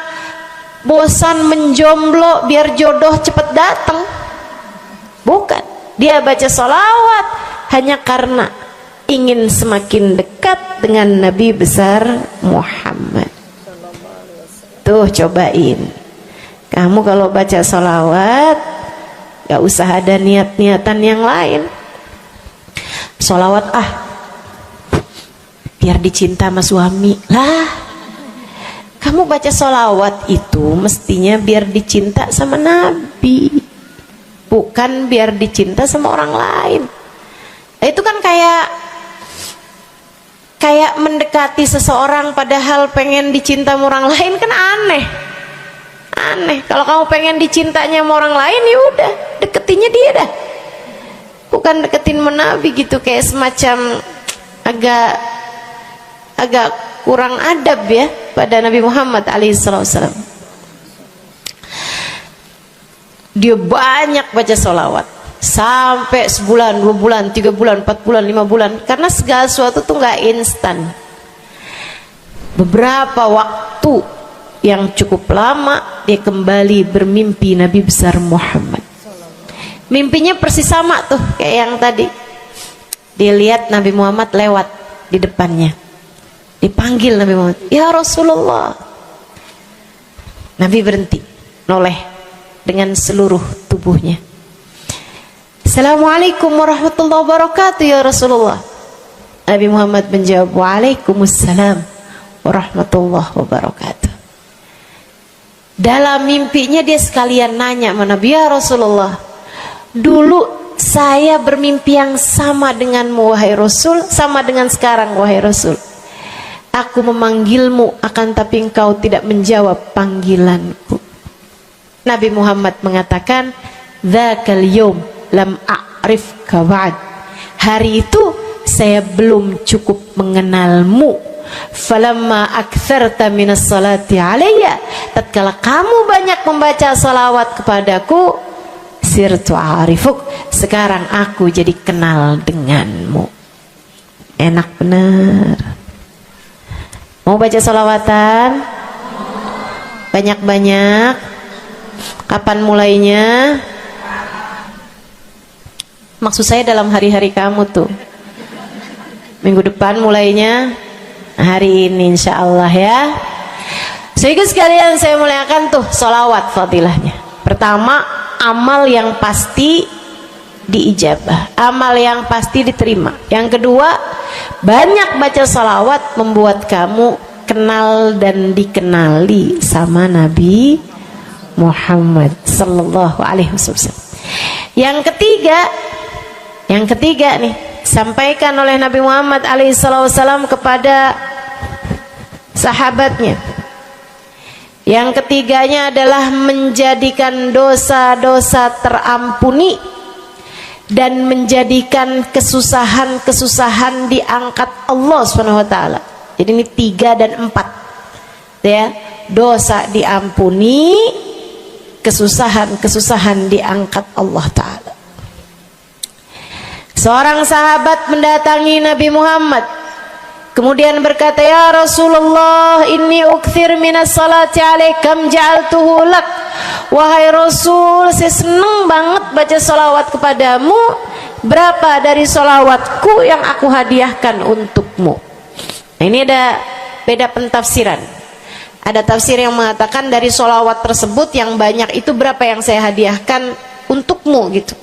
bosan menjomblo biar jodoh cepat datang. Bukan. Dia baca sholawat hanya karena ingin semakin dekat dengan Nabi besar Muhammad. Tuh cobain. Kamu kalau baca sholawat gak usah ada niat-niatan yang lain. Sholawat biar dicinta sama suami lah. Kamu baca sholawat itu mestinya biar dicinta sama Nabi, bukan biar dicinta sama orang lain. Itu kan kayak mendekati seseorang padahal pengen dicinta sama orang lain, kan aneh. Kalau kamu pengen dicintanya sama orang lain, ya udah deketinnya dia dah, bukan deketin Nabi gitu, kayak semacam agak kurang adab ya pada Nabi Muhammad alaihissalam. Dia banyak baca sholawat sampai sebulan, 2 bulan, 3 bulan, 4 bulan, 5 bulan, karena segala sesuatu tuh nggak instan. Beberapa waktu yang cukup lama dia kembali bermimpi Nabi besar Muhammad. Mimpinya persis sama tuh kayak yang tadi. Dilihat Nabi Muhammad lewat di depannya. Dipanggil Nabi Muhammad, "Ya Rasulullah." Nabi berhenti, noleh dengan seluruh tubuhnya. "Assalamualaikum warahmatullahi wabarakatuh ya Rasulullah." Nabi Muhammad menjawab, "Waalaikumsalam warahmatullahi wabarakatuh." Dalam mimpinya dia sekalian nanya sama Nabi, "Ya Rasulullah, dulu saya bermimpi yang sama denganmu wahai Rasul, sama dengan sekarang wahai Rasul. Aku memanggilmu akan tapi engkau tidak menjawab panggilanku." Nabi Muhammad mengatakan, "Dzakal yaum lam a'rifka ba'd." Hari itu saya belum cukup mengenalmu. Falamma aktsarta minas salati alayya, tatkala kamu banyak membaca salawat kepadaku, sirtu arifuk, sekarang aku jadi kenal denganmu. Enak bener. Mau baca salawatan? Banyak-banyak. Kapan mulainya? Maksud saya dalam hari-hari kamu tuh. Minggu depan mulainya, hari ini insya Allah ya. Sehingga sekalian saya muliakan tuh salawat fadilahnya. Pertama, amal yang pasti diijabah, amal yang pasti diterima. Yang kedua, banyak baca salawat membuat kamu kenal dan dikenali sama Nabi Muhammad sallallahu alaihi wasallam. Yang ketiga nih, sampaikan oleh Nabi Muhammad alaihi wasallam kepada sahabatnya. Yang ketiganya adalah menjadikan dosa-dosa terampuni dan menjadikan kesusahan-kesusahan diangkat Allah Subhanahu wa taala. Jadi ini 3 dan 4. Ya, dosa diampuni, kesusahan-kesusahan diangkat Allah taala. Seorang sahabat mendatangi Nabi Muhammad, kemudian berkata, "Ya Rasulullah, inni ukthir minas salati alaikam ja'altuhu lak." Wahai Rasul, saya senang banget baca salawat kepadamu. Berapa dari salawatku yang aku hadiahkan untukmu? Nah, ini ada beda pentafsiran. Ada tafsir yang mengatakan dari salawat tersebut yang banyak itu berapa yang saya hadiahkan untukmu gitu.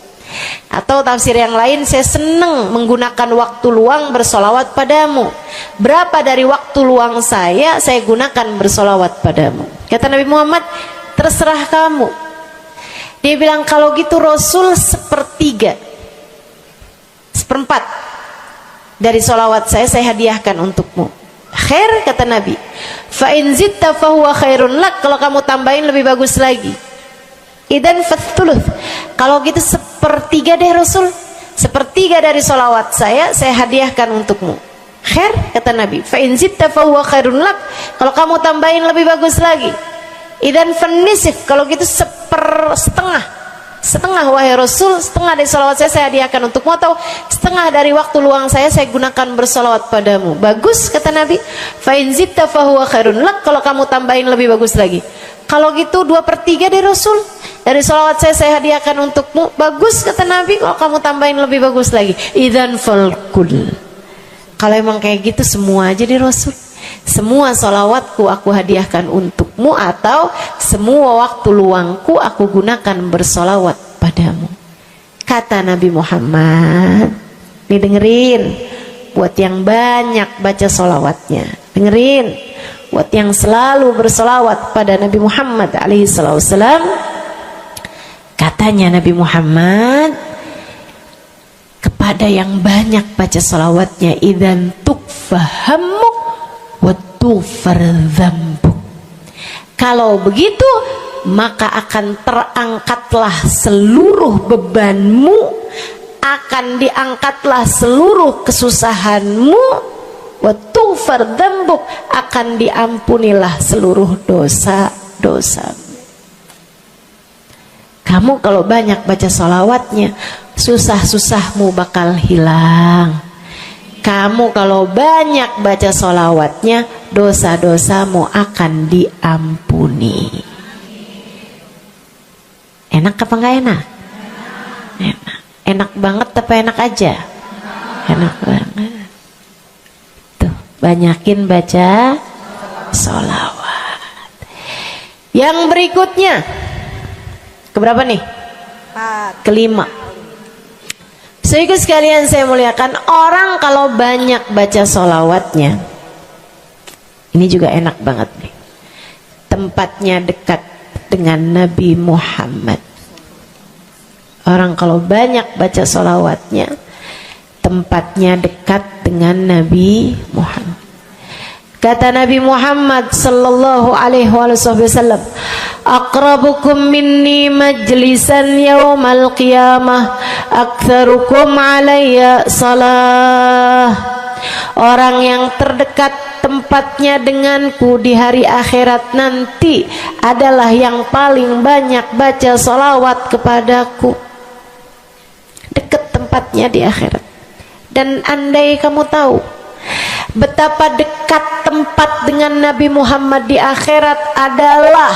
Atau tafsir yang lain, saya senang menggunakan waktu luang bersolawat padamu. Berapa dari waktu luang saya gunakan bersolawat padamu? Kata Nabi Muhammad, terserah kamu. Dia bilang, kalau gitu Rasul 1/3, 1/4 dari solawat saya hadiahkan untukmu. Khair, kata Nabi. Fa in zitta fahuwa khairun lak. Kalau kamu tambahin lebih bagus lagi. Idan fathuluth. Kalau gitu 1/3 deh Rasul. 1/3 dari solawat saya hadiahkan untukmu. Khair, kata Nabi. Fa in zitta fahuwa khairun lak. Kalau kamu tambahin lebih bagus lagi. Idan fanisif. Kalau gitu 1/2. Setengah wahai Rasul, setengah dari solawat saya hadiahkan untukmu, atau setengah dari waktu luang saya gunakan bersolawat padamu. Bagus, kata Nabi. Fa in zitta fahuwa khairun lak. Kalau kamu tambahin lebih bagus lagi. Kalau gitu 2/3 deh Rasul, dari solawat saya hadiahkan untukmu. Bagus, kata Nabi. Kalau kamu tambahin lebih bagus lagi. Idzan falkul. Kalau emang kayak gitu semua aja di Rasul. Semua solawatku aku hadiahkan untukmu, atau semua waktu luangku aku gunakan bersolawat padamu. Kata Nabi Muhammad, nih dengerin, buat yang banyak baca solawatnya, dengerin, buat yang selalu bersolawat pada Nabi Muhammad alaihi wasallam. Katanya Nabi Muhammad kepada yang banyak baca solawatnya, idzan tukfahamuk wa tughfar dzambuk. Kalau begitu maka akan terangkatlah seluruh bebanmu, akan diangkatlah seluruh kesusahanmu, wa tughfar dzambuk, akan diampunilah seluruh dosa-dosamu. Kamu kalau banyak baca salawatnya, susah-susahmu bakal hilang. Kamu kalau banyak baca salawatnya, dosa-dosamu akan diampuni. Enak apa enggak enak? Enak. Enak banget apa enak aja? Enak banget. Tuh, banyakin baca sholawat. Yang berikutnya, keberapa nih? 4. Kelima. Saudaraku sekalian saya muliakan, orang kalau banyak baca sholawatnya, ini juga enak banget nih. Tempatnya dekat dengan Nabi Muhammad. Orang kalau banyak baca sholawatnya, tempatnya dekat dengan Nabi Muhammad. Kata Nabi Muhammad sallallahu alaihi wasallam, aqrabukum minni majlisan yaumal qiyamah aktsarukum alayya salah. Orang yang terdekat tempatnya denganku di hari akhirat nanti adalah yang paling banyak baca salawat kepadaku. Dekat tempatnya di akhirat. Dan andai kamu tahu betapa dekat tempat dengan Nabi Muhammad di akhirat adalah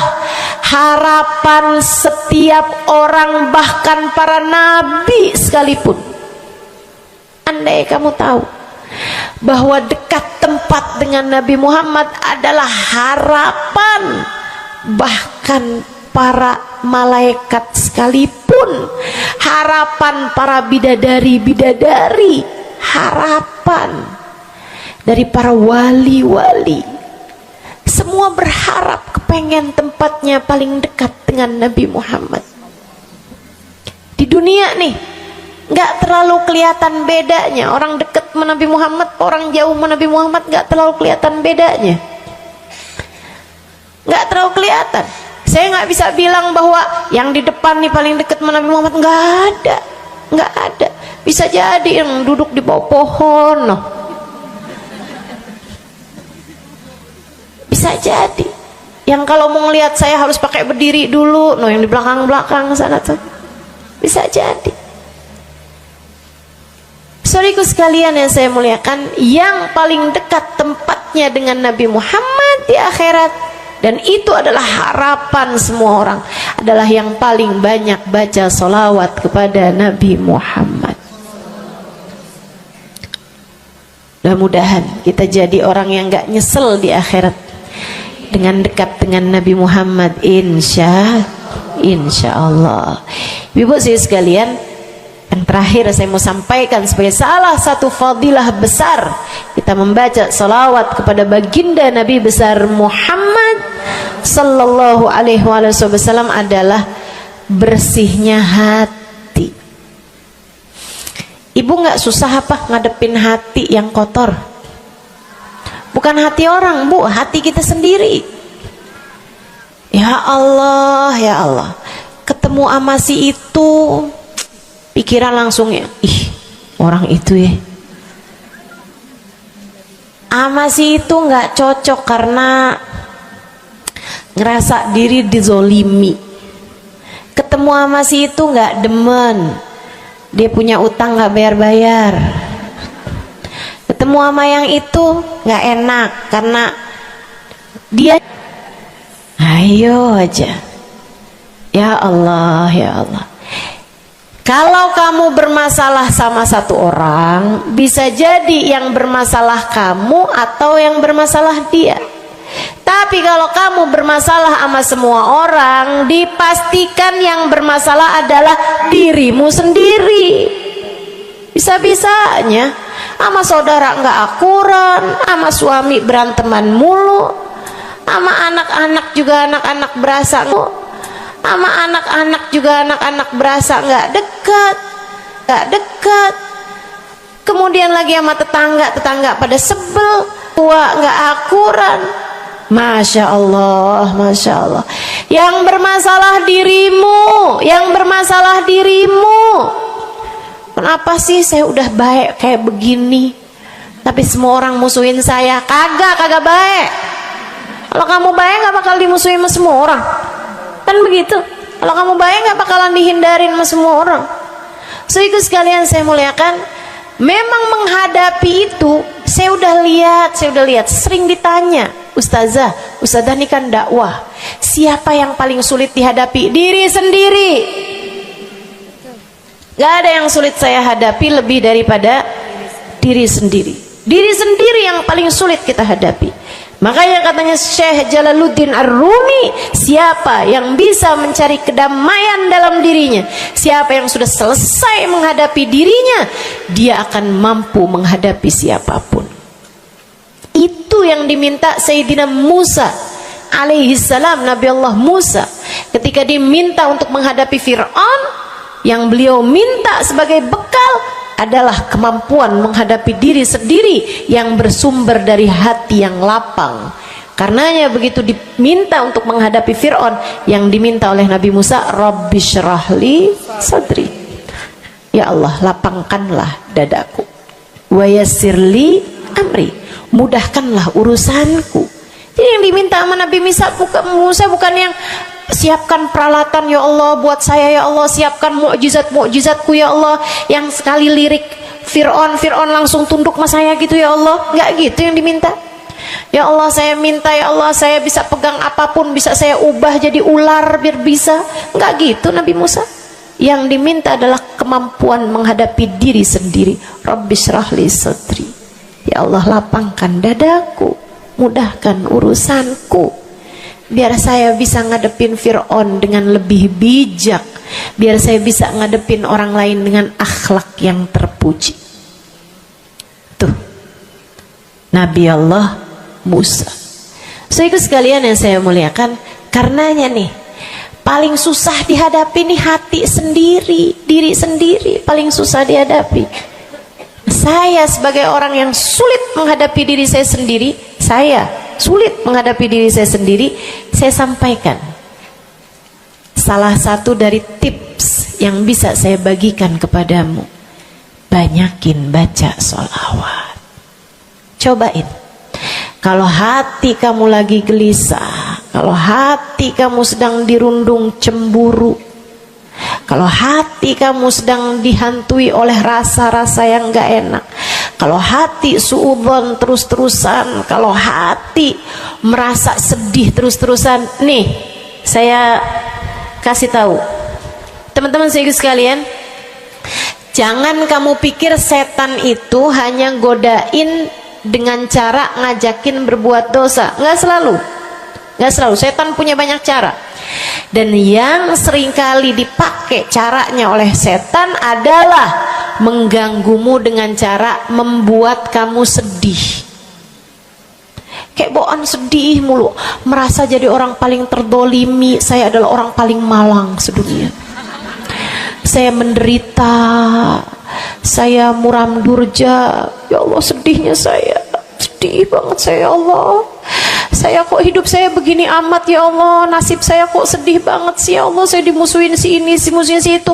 harapan setiap orang, bahkan para nabi sekalipun. Andai kamu tahu bahwa dekat tempat dengan Nabi Muhammad adalah harapan bahkan para malaikat sekalipun, harapan para bidadari-bidadari, harapan dari para wali-wali, semua berharap kepengen tempatnya paling dekat dengan Nabi Muhammad. Di dunia nih nggak terlalu kelihatan bedanya orang dekat sama Nabi Muhammad, orang jauh sama Nabi Muhammad, nggak terlalu kelihatan bedanya, nggak terlalu kelihatan. Saya nggak bisa bilang bahwa yang di depan nih paling dekat sama Nabi Muhammad, nggak ada, nggak ada. Bisa jadi yang duduk di bawah pohon, noh. Bisa jadi yang kalau mau ngelihat saya harus pakai berdiri dulu, noh, yang di belakang-belakang sana tuh. Bisa jadi. Saudaraku sekalian yang saya muliakan, yang paling dekat tempatnya dengan Nabi Muhammad di akhirat, dan itu adalah harapan semua orang, adalah yang paling banyak baca sholawat kepada Nabi Muhammad. Mudah-mudahan kita jadi orang yang gak nyesel di akhirat dengan dekat dengan Nabi Muhammad, insya Allah. Ibu saya sekalian, yang terakhir saya mau sampaikan sebagai salah satu fadilah besar kita membaca salawat kepada baginda Nabi besar Muhammad sallallahu alaihi wasallam adalah bersihnya hati. Ibu nggak susah apa ngadepin hati yang kotor? Bukan hati orang, Bu, hati kita sendiri. Ya Allah, ya Allah, ketemu sama si itu, pikiran langsung ya, ih orang itu ya, sama si itu nggak cocok karena ngerasa diri dizolimi. Ketemu sama si itu nggak demen, dia punya utang nggak bayar-bayar. Ketemu sama yang itu nggak enak karena dia, ayo aja. Ya Allah, ya Allah. Kalau kamu bermasalah sama satu orang, bisa jadi yang bermasalah kamu atau yang bermasalah dia. Tapi kalau kamu bermasalah sama semua orang, dipastikan yang bermasalah adalah dirimu sendiri. Bisa-bisanya sama saudara nggak akuran, sama suami beranteman mulu, sama anak-anak juga anak-anak berasa, sama anak-anak juga anak-anak berasa nggak dekat. Kemudian lagi sama tetangga pada sebel, tua nggak akuran. Masya Allah, Masya Allah. Yang bermasalah dirimu. Kenapa sih saya udah baik kayak begini, tapi semua orang musuhin saya? Kagak baik. Kalau kamu baik nggak bakal dimusuhin sama semua orang. Kan begitu. Kalau kamu baik nggak bakalan dihindarin sama semua orang. So itu sekalian saya muliakan, memang menghadapi itu saya udah lihat sering ditanya, Ustazah ini kan dakwah, siapa yang paling sulit dihadapi? Diri sendiri. Gak ada yang sulit saya hadapi lebih daripada diri sendiri. Diri sendiri yang paling sulit kita hadapi. Makanya katanya Syekh Jalaluddin Ar-Rumi, siapa yang bisa mencari kedamaian dalam dirinya, siapa yang sudah selesai menghadapi dirinya, dia akan mampu menghadapi siapapun. Itu yang diminta Sayyidina Musa alaihi salam, Nabi Allah Musa, ketika diminta untuk menghadapi Fir'aun, yang beliau minta sebagai bekal adalah kemampuan menghadapi diri sendiri yang bersumber dari hati yang lapang. Karenanya begitu diminta untuk menghadapi Fir'aun, yang diminta oleh Nabi Musa, Rabbi syrahli sadri, ya Allah lapangkanlah dadaku, wa yassirli amri, mudahkanlah urusanku. Jadi yang diminta sama Nabi Musa bukan yang siapkan peralatan ya Allah buat saya, ya Allah siapkan mukjizat-mukjizatku ya Allah, yang sekali lirik Fir'aun langsung tunduk sama saya gitu ya Allah. Enggak gitu yang diminta. Ya Allah saya minta, ya Allah saya bisa pegang apapun, bisa saya ubah jadi ular biar bisa. Enggak gitu Nabi Musa. Yang diminta adalah kemampuan menghadapi diri sendiri. Rabbi syrahli sadri, ya Allah lapangkan dadaku, mudahkan urusanku, biar saya bisa ngadepin Fir'aun dengan lebih bijak, biar saya bisa ngadepin orang lain dengan akhlak yang terpuji. Tuh Nabi Allah Musa. So itu sekalian yang saya muliakan, karenanya nih paling susah dihadapi nih hati sendiri, diri sendiri paling susah dihadapi. Saya sebagai orang yang sulit menghadapi diri saya sendiri, saya sampaikan salah satu dari tips yang bisa saya bagikan kepadamu: banyakin baca sholawat. Cobain. Kalau hati kamu lagi gelisah, kalau hati kamu sedang dirundung cemburu, kalau hati kamu sedang dihantui oleh rasa-rasa yang gak enak, kalau hati suudzon terus-terusan, kalau hati merasa sedih terus-terusan, nih saya kasih tahu teman-teman saya sekalian, jangan kamu pikir setan itu hanya godain dengan cara ngajakin berbuat dosa. Nggak selalu. Setan punya banyak cara. Dan yang seringkali dipakai caranya oleh setan adalah mengganggumu dengan cara membuat kamu sedih. Kayak bawaan sedih mulu, merasa jadi orang paling terdolimi. Saya adalah orang paling malang sedunia. Saya menderita, saya muram durja, ya Allah sedihnya saya, sedih banget saya, ya Allah saya kok hidup saya begini amat, ya Allah nasib saya kok sedih banget sih, ya Allah saya dimusuhin si ini, si musuhin si itu.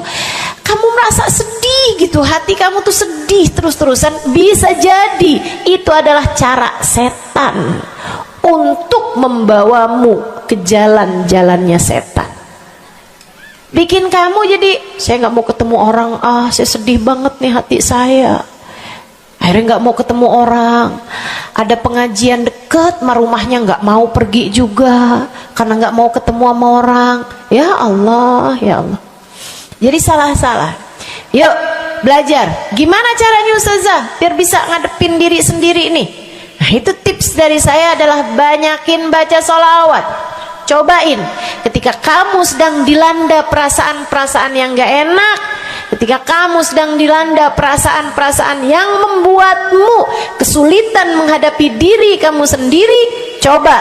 Kamu merasa sedih gitu, hati kamu tuh sedih terus-terusan, bisa jadi itu adalah cara setan untuk membawamu ke jalan-jalannya setan, bikin kamu jadi saya nggak mau ketemu orang, saya sedih banget nih hati saya, akhirnya nggak mau ketemu orang. Ada pengajian deket sama rumahnya nggak mau pergi juga karena nggak mau ketemu sama orang. Ya Allah, ya Allah. Jadi salah-salah. Yuk belajar gimana caranya Ustazah biar bisa ngadepin diri sendiri nih. Nah itu tips dari saya adalah banyakin baca sholawat. Cobain ketika kamu sedang dilanda perasaan-perasaan yang gak enak, ketika kamu sedang dilanda perasaan-perasaan yang membuatmu kesulitan menghadapi diri kamu sendiri, coba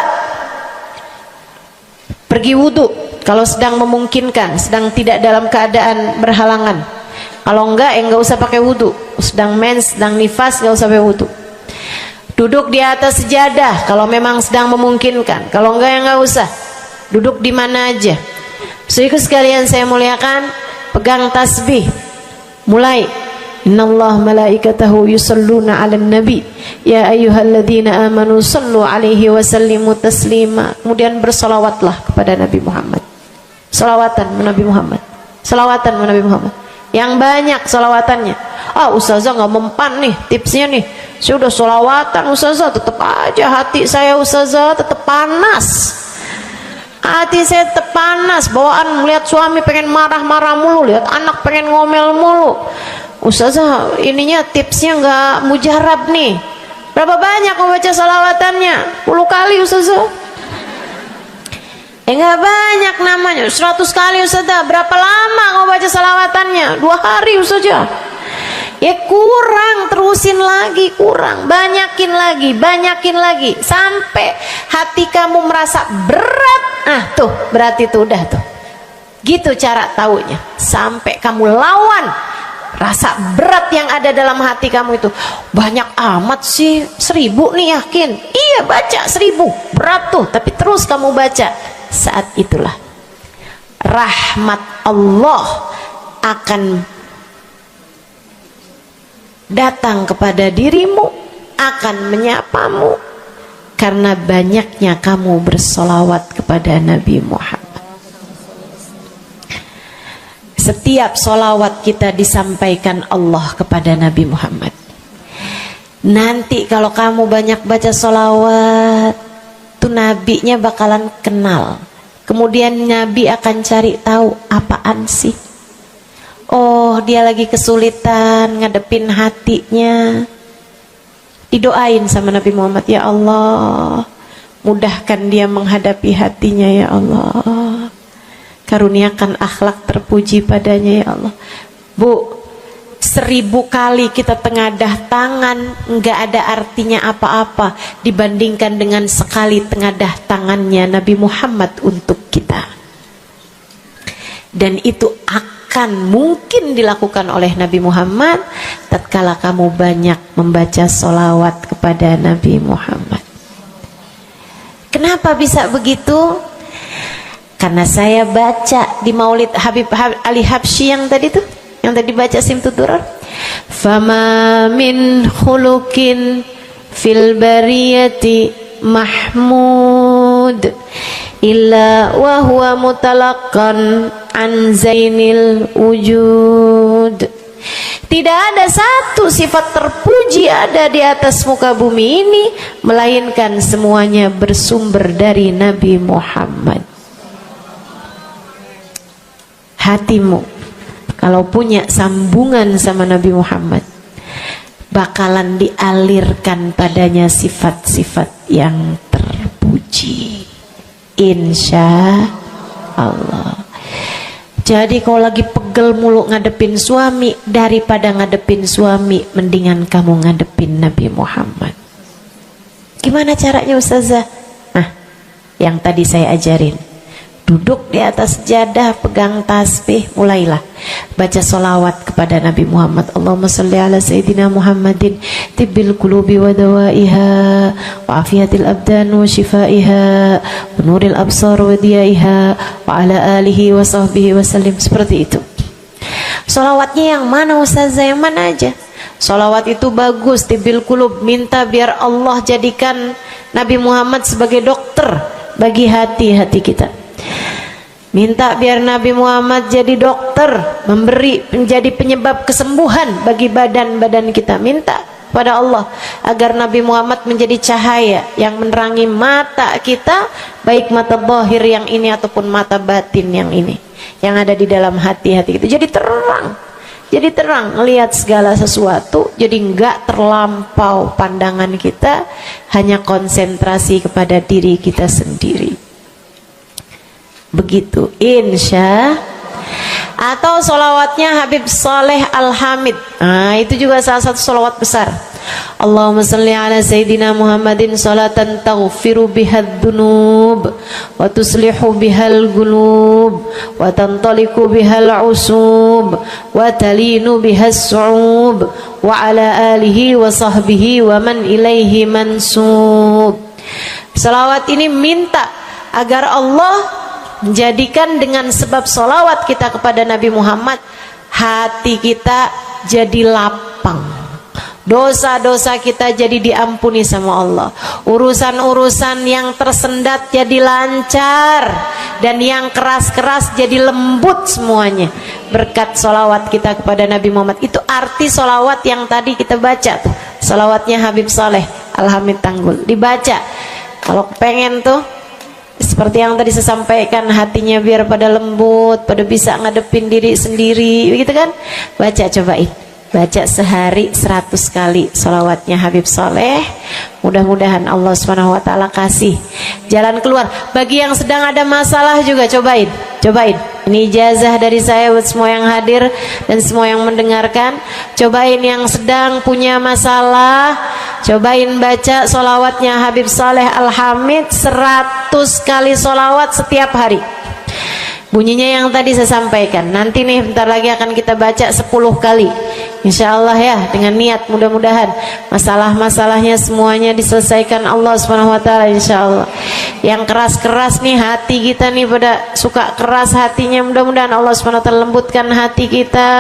pergi wudhu kalau sedang memungkinkan, sedang tidak dalam keadaan berhalangan. Kalau enggak enggak usah pakai wudhu, sedang mens, sedang nifas enggak usah pakai wudhu. Duduk di atas sejadah kalau memang sedang memungkinkan, kalau enggak ya enggak usah. Duduk di mana aja. Saudaraku sekalian saya muliakan, pegang tasbih. Mulai. Innallaha malaikatahu yusalluna 'alan nabi ya ayyuhalladzina amanu sallu 'alaihi wa sallimu taslima. Kemudian bersolawatlah kepada Nabi Muhammad. Solawatan Nabi Muhammad. Solawatan Nabi Muhammad. Yang banyak solawatannya. Ustazah nggak mempan nih tipsnya nih. Saya udah solawatan Ustazah, tetap aja hati saya Ustazah tetap panas. Hati saya tetap panas, bawaan melihat suami pengen marah-marah mulu, lihat anak pengen ngomel mulu. Ustazah ininya tipsnya nggak mujarab nih. Berapa banyak mau baca salawatannya? 10 kali Ustazah. Nggak banyak namanya, 100 kali Ustazah. Berapa lama mau baca salawatannya? 2 hari Ustazah. Ya kurang, terusin lagi, kurang, banyakin lagi sampai hati kamu merasa berat. Tuh berarti tuh udah tuh. Gitu cara taunya. Sampai kamu lawan rasa berat yang ada dalam hati kamu itu. Banyak amat sih, 1000 nih yakin. Iya baca 1000, berat tuh, tapi terus kamu baca. Saat itulah rahmat Allah akan datang kepada dirimu, akan menyapamu, karena banyaknya kamu bersolawat kepada Nabi Muhammad. Setiap solawat kita disampaikan Allah kepada Nabi Muhammad. Nanti kalau kamu banyak baca solawat, tuh nabinya bakalan kenal. Kemudian Nabi akan cari tahu apaan sih. Oh, dia lagi kesulitan ngadepin hatinya. Didoain sama Nabi Muhammad, ya Allah, mudahkan dia menghadapi hatinya ya Allah. Karuniakan akhlak terpuji padanya ya Allah. Bu, 1000 kali kita tengadah tangan nggak ada artinya apa-apa dibandingkan dengan sekali tengadah tangannya Nabi Muhammad untuk kita. Dan itu akan mungkin dilakukan oleh Nabi Muhammad tatkala kamu banyak membaca sholawat kepada Nabi Muhammad. Kenapa bisa begitu? Karena saya baca di Maulid Habib Ali Habsyi yang tadi tuh, yang tadi baca Simtud Durar. Fama min khuluqin fil bariyati mahmud illa wa huwa mutalaqqan an zainil wujud. Tidak ada satu sifat terpuji ada di atas muka bumi ini melainkan semuanya bersumber dari Nabi Muhammad. Hatimu kalau punya sambungan sama Nabi Muhammad bakalan dialirkan padanya sifat-sifat yang terpuji, insya Allah. Jadi kalau lagi pegel mulu ngadepin suami, daripada ngadepin suami mendingan kamu ngadepin Nabi Muhammad. Gimana caranya Ustazah? Nah, yang tadi saya ajarin. Duduk di atas sejadah, pegang tasbih, mulailah baca solawat kepada Nabi Muhammad. Allahumma salli ala Sayyidina Muhammadin tibbil qulubi wa dawaiha wa afiyatil abdan wa shifaiha wa nuril absar wa diyaiha wa ala alihi wa sahbihi wa sallim. Seperti itu. Solawatnya yang mana Ustazah? Yang mana aja? Solawat itu bagus, tibbil qulub, minta biar Allah jadikan Nabi Muhammad sebagai dokter bagi hati-hati kita. Minta biar Nabi Muhammad jadi dokter, menjadi penyebab kesembuhan bagi badan-badan kita. Minta pada Allah agar Nabi Muhammad menjadi cahaya yang menerangi mata kita, baik mata zahir yang ini ataupun mata batin yang ini, yang ada di dalam hati-hati kita. Jadi terang melihat segala sesuatu, jadi enggak terlampau pandangan kita, hanya konsentrasi kepada diri kita sendiri. Begitu, insya. Atau solawatnya Habib Saleh Al-Hamid. Nah, itu juga salah satu solawat besar. Allahumma salli ala Sayyidina Muhammadin salatan taghfiru bihad dunub wa tuslihu bihal gulub wa tantaliku bihal usub wa talinu bihas su'ub wa ala alihi wa sahbihi wa man ilaihi mansub. Salawat ini minta agar Allah menjadikan dengan sebab solawat kita kepada Nabi Muhammad, hati kita jadi lapang, dosa-dosa kita jadi diampuni sama Allah, urusan-urusan yang tersendat jadi lancar, dan yang keras-keras jadi lembut semuanya berkat solawat kita kepada Nabi Muhammad. Itu arti solawat yang tadi kita baca tuh, solawatnya Habib Saleh Al-Hamid Tanggul. Dibaca kalau pengen tuh seperti yang tadi saya sampaikan, hatinya biar pada lembut, pada bisa ngadepin diri sendiri, begitu kan? Baca, cobain. baca sehari 100 kali sholawatnya Habib Soleh. Mudah-mudahan Allah Subhanahu wa ta'ala kasih jalan keluar. Bagi yang sedang ada masalah juga cobain. Ini ijazah dari saya buat semua yang hadir dan semua yang mendengarkan. Cobain yang sedang punya masalah, cobain baca sholawatnya Habib Soleh Al-Hamid 100 kali sholawat setiap hari. Bunyinya yang tadi saya sampaikan. Nanti nih bentar lagi akan kita baca 10 kali. Insya Allah ya, dengan niat mudah-mudahan masalah-masalahnya semuanya diselesaikan Allah Subhanahu wa ta'ala, insya Allah. Yang keras-keras nih hati kita nih, pada suka keras hatinya, mudah-mudahan Allah Subhanahu wa ta'ala lembutkan hati kita,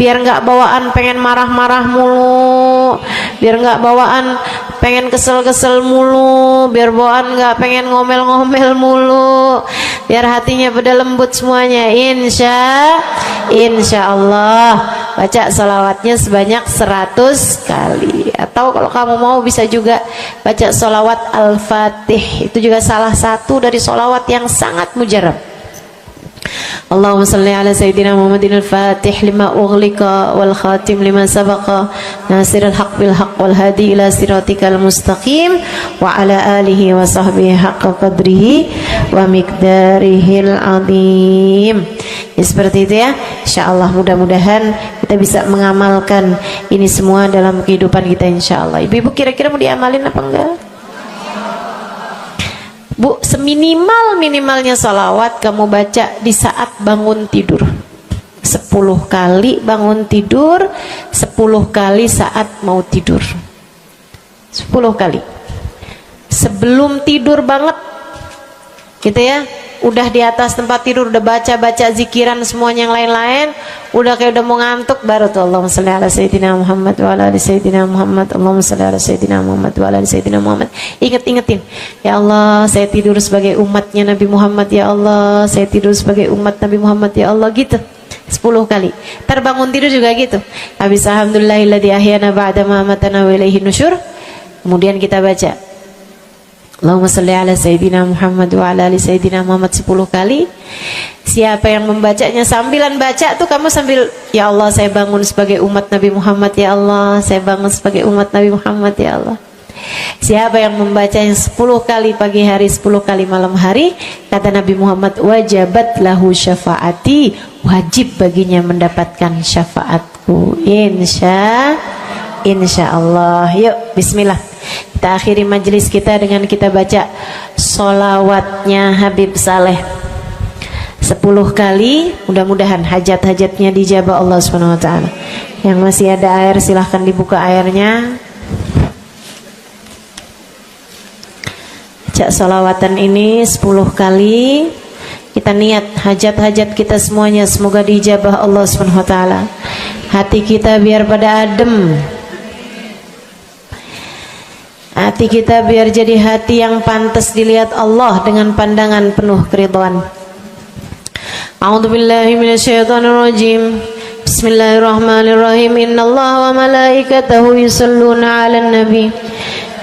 biar nggak bawaan pengen marah-marah mulu, biar nggak bawaan pengen kesel-kesel mulu, biar bawaan nggak pengen ngomel-ngomel mulu, biar hatinya pada lembut semuanya. Insya Allah baca salawatnya sebanyak 100 kali. Atau kalau kamu mau bisa juga baca salawat Al-Fatih, itu juga salah satu dari salawat yang sangat mujarab. Allahumma salli ala Sayyidina Muhammadin al-Fatih lima ughliqa wal khatim lima sabaqa nasirul haq bil haq wal hadi ila siratikal mustaqim wa ala alihi wa sahbihi haqqa qadrihi wa miqdarihil azim. Ya, seperti itu ya. Insyaallah mudah-mudahan kita bisa mengamalkan ini semua dalam kehidupan kita insyaallah. Ibu-ibu kira-kira mau diamalin apa enggak? Bu, seminimal-minimalnya salawat kamu baca di saat bangun tidur 10 kali bangun tidur, 10 kali saat mau tidur, 10 kali sebelum tidur banget gitu ya. Udah di atas tempat tidur udah baca-baca zikiran semuanya yang lain-lain, udah kayak udah mau ngantuk, baru tuh Allahumma shalli ala Sayyidina Muhammad wa ala ali Sayyidina Muhammad, Allahumma shalli ala Sayyidina Muhammad wa ala ali Sayyidina Muhammad. Ingetin, ya Allah saya tidur sebagai umatnya Nabi Muhammad, ya Allah saya tidur sebagai umat Nabi Muhammad, ya Allah, gitu 10 kali. Terbangun tidur juga gitu. Habis alhamdulillahilladzi ahyana ba'da ma amatana wa ilaihi nusyur. Kemudian kita baca Allahumma salli ala Sayyidina Muhammad wa ala ali Sayyidina Muhammad 10 kali. Siapa yang membacanya sambilan baca tuh kamu sambil, ya Allah saya bangun sebagai umat Nabi Muhammad, ya Allah saya bangun sebagai umat Nabi Muhammad, ya Allah. Siapa yang membacanya 10 kali pagi hari, 10 kali malam hari, kata Nabi Muhammad, wajabat lahu syafaati, wajib baginya mendapatkan syafaatku. Insya Allah. Yuk bismillah, kita akhiri majelis kita dengan kita baca sholawatnya Habib Saleh 10 kali. Mudah-mudahan hajat-hajatnya dijabah Allah Subhanahu wa ta'ala. Yang masih ada air silahkan dibuka airnya. Baca sholawatan ini 10 kali. Kita niat hajat-hajat kita semuanya semoga dijabah Allah Subhanahu wa ta'ala. Hati kita biar pada adem, hati kita biar jadi hati yang pantas dilihat Allah dengan pandangan penuh keridhaan. A'udzubillahi minasyaitonirrajim. Bismillahirrahmanirrahim. Innallaha wa malaikatahu yusholluna 'alan nabi.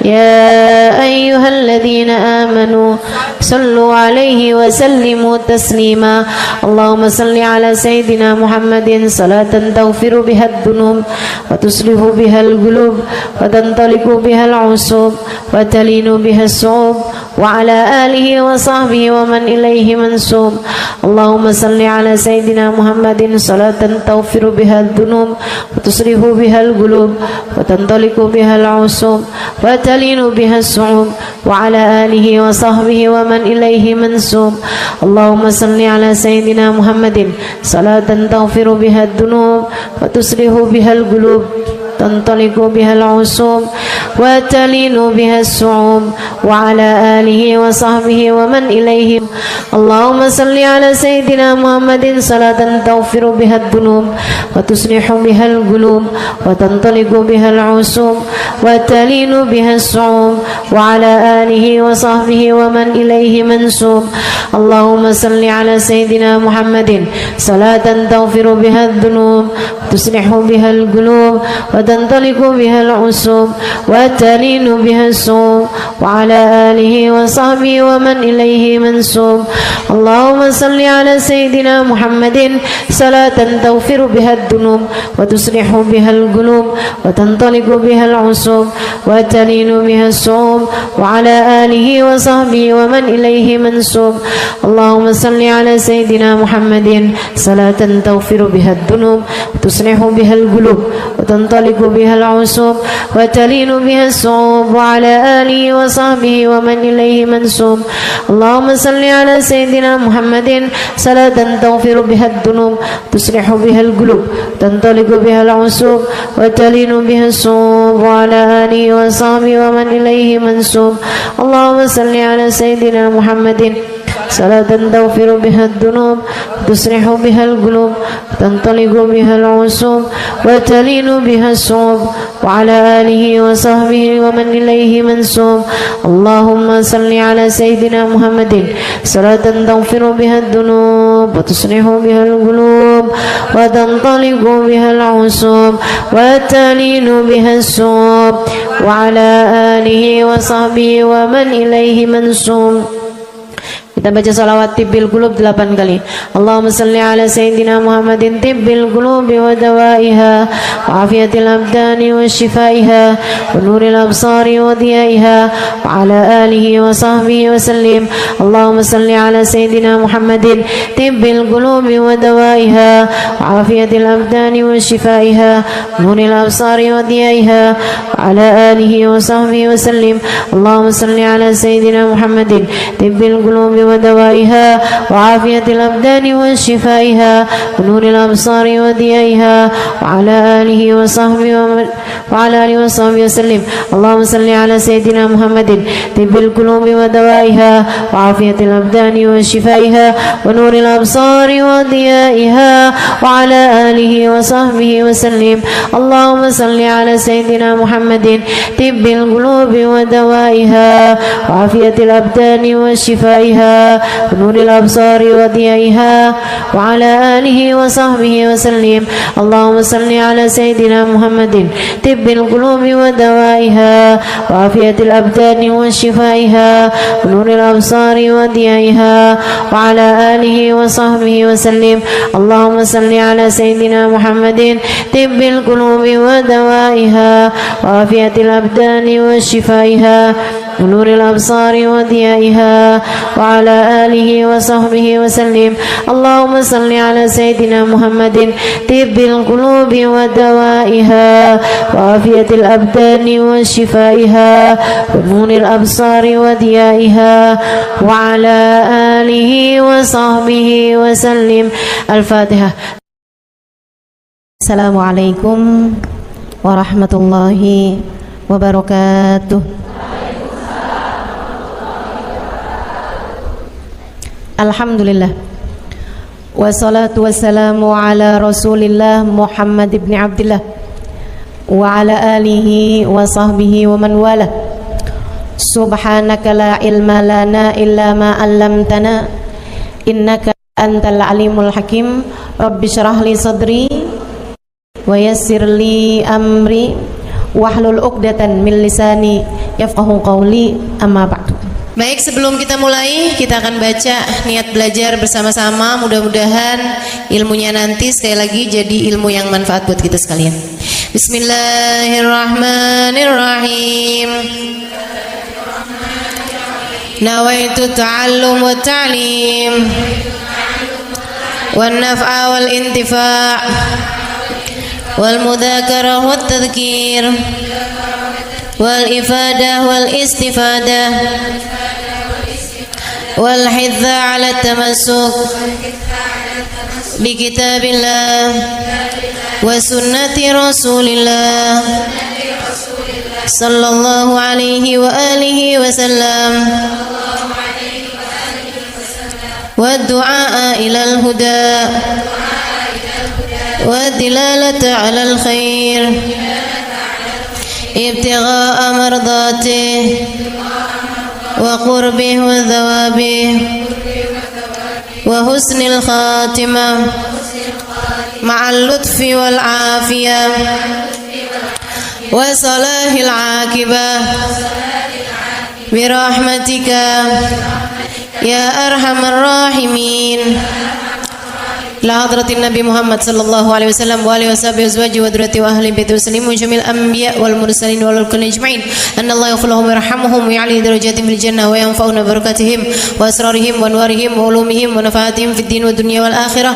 يا أيها الذين آمنوا صلوا عليه وسلموا تسليما اللهم صل على سيدنا محمد صلاة تغفر بها الذنوب وتصلح بها القلوب وتنطلق بها العصوب وتلين بها الصعوب وعلى آله وصحبه ومن إليه منسوب اللهم صل على سيدنا محمد صلاة تغفر بها الذنوب وتصلح بها القلوب وتنطلق بها العصوب وتلين بها الصعوب وعلى آله وصحبه ومن إليه منسوب اللهم صل على سيدنا محمد صلاة تغفر بها الذنوب وتصلح بها القلوب تنطلق بها العصوب وتلين بها الصعوب وعلى آله وصحبه ومن إليه اللهم صل على سيدنا محمد صلاة تغفر بها الذنوب وتصلح بها القلوب وتنطلق بها العصوب وتلين بها الصعوب وعلى آله وصحبه ومن إليه منسوب اللهم صل على سيدنا محمد صلاة تغفر بها الذنوب وتصلح بها القلوب وتنطلق بها العصوب وتلين بها الصوم وعلى آله وصحبه ومن إليه منسوب. اللهم صل على سيدنا محمد صلاة تغفر بها الذنوب وتصلح بها القلوب وتنطلق بها العصوب وتلين بها الصوم وعلى آله وصحبه ومن إليه منسوب. اللهم صل على سيدنا محمد صلاة تغفر بها الذنوب وتصلح بها القلوب وتنطلق بها العصوب وتلين بها الصوم وعلى آله وصحبه ومن إليه منسوب. اللهم صل على سيدنا محمد صلاة تغفر بها الذنوب تصلح بها القلوب تنطلق بها العصوب وتلين بها الصوم وعلى آله وصحبه ومن إليه منسوب. اللهم صل على سيدنا محمد صلاة تغفر بها الذنوب تصلح بها القلوب تنطلق بها العصوب وتلين بها الصوم وعلى آله وصحبه ومن إليه منسوب. اللهم صل على سيدنا محمد صلاة تغفر بها الذنوب وتصلح بها القلوب وتنطلق بها العصوب وتلين بها الصوم وعلى آله وصحبه ومن إليه منسوب. Kita baca salawat tibbil qulub 8 kali. Allahumma salli ala sayyidina Muhammadin tibbil qulubi wa dawaiha wa afiyatil abdani wa shifaiha wa nuril absari wa diyaiha wa ala alihi wa sahbihi wa sallim. Allahumma salli ala sayyidina Muhammadin tibbil qulubi wa dawaiha wa afiyatil abdani wa shifaiha wa nuril absari wa diyaiha wa ala alihi wa sahbihi wa sallim. Allahumma salli ala sayyidina Muhammadin tibbil qulubi ودوائها وعافية الأبدان وشفائها ونور الأبصار وضيائها وعلى آله وصحبه وسلم. اللهم صل على سيدنا محمد طب القلوب ودوائها وعافية الأبدان وشفائها ونور الأبصار وضيائها وعلى آله وصحبه وسلم. اللهم صل على سيدنا محمد طب القلوب ودوائها وعافية الأبدان وشفائها ونور الأبصار وضيائها وعلى آله وصحبه وسلم. اللهم صل على سيدنا محمد طب القلوب ودوائها وعافية الأبدان وشفائها ونور الأبصار وضيائها وعلى آله وصحبه وسلم. اللهم صل على سيدنا محمد طب القلوب ودوائها وعافية الأبدان وشفائها ونور الأبصار وضيائها وعلى آله وصحبه وسلم. اللهم صل على سيدنا محمد طب القلوب ودوائها وعافية الأبدان وشفائها ونور الأبصار وضيائها وعلى آله وصحبه وسلم. الفاتحة. السلام عليكم ورحمة الله وبركاته. Alhamdulillah wassalatu wassalamu ala rasulillah Muhammad ibn Abdillah wa ala alihi wa sahbihi wa man wala. Subhanaka la ilma lana illa ma 'allamtana innaka antal alimul hakim. Rabbi syrah li sadri wa yassir li amri wahlul 'uqdatan min lisani yafqahu qawli. Amma ba'du. Baik, sebelum kita mulai, kita akan baca niat belajar bersama-sama. Mudah-mudahan ilmunya nanti sekali lagi jadi ilmu yang manfaat buat kita sekalian. Bismillahirrahmanirrahim. Nawaitu ta'allum wa ta'lim wan naf'a wal intifa' wal mudzakarah wat tadhkir wal ifadah wal istifadah wal hidza ala tamassuk bi kitabillah wa sunnati rasulillah sallallahu alaihi wa alihi wa sallam wa du'a ila al huda wa dilalata ala al khair ابتغاء مرضاته وقربه وثوابه وحسن الخاتمة مع اللطف والعافية وصلاح العاقبة برحمتك يا أرحم الراحمين. إلى حضرة النبي محمد صلى الله عليه وسلم وآله وصحبه وأزواجه وذريته وأهل بيته وسلم وجميع الأنبياء والمرسلين والكل أجمعين أن الله يغفر لهم ويرحمهم ويعلي درجاتهم في الجنة وينفعنا ببركاتهم وأسرارهم وأنوارهم وعلومهم ونفعاتهم في الدين والدنيا والآخرة.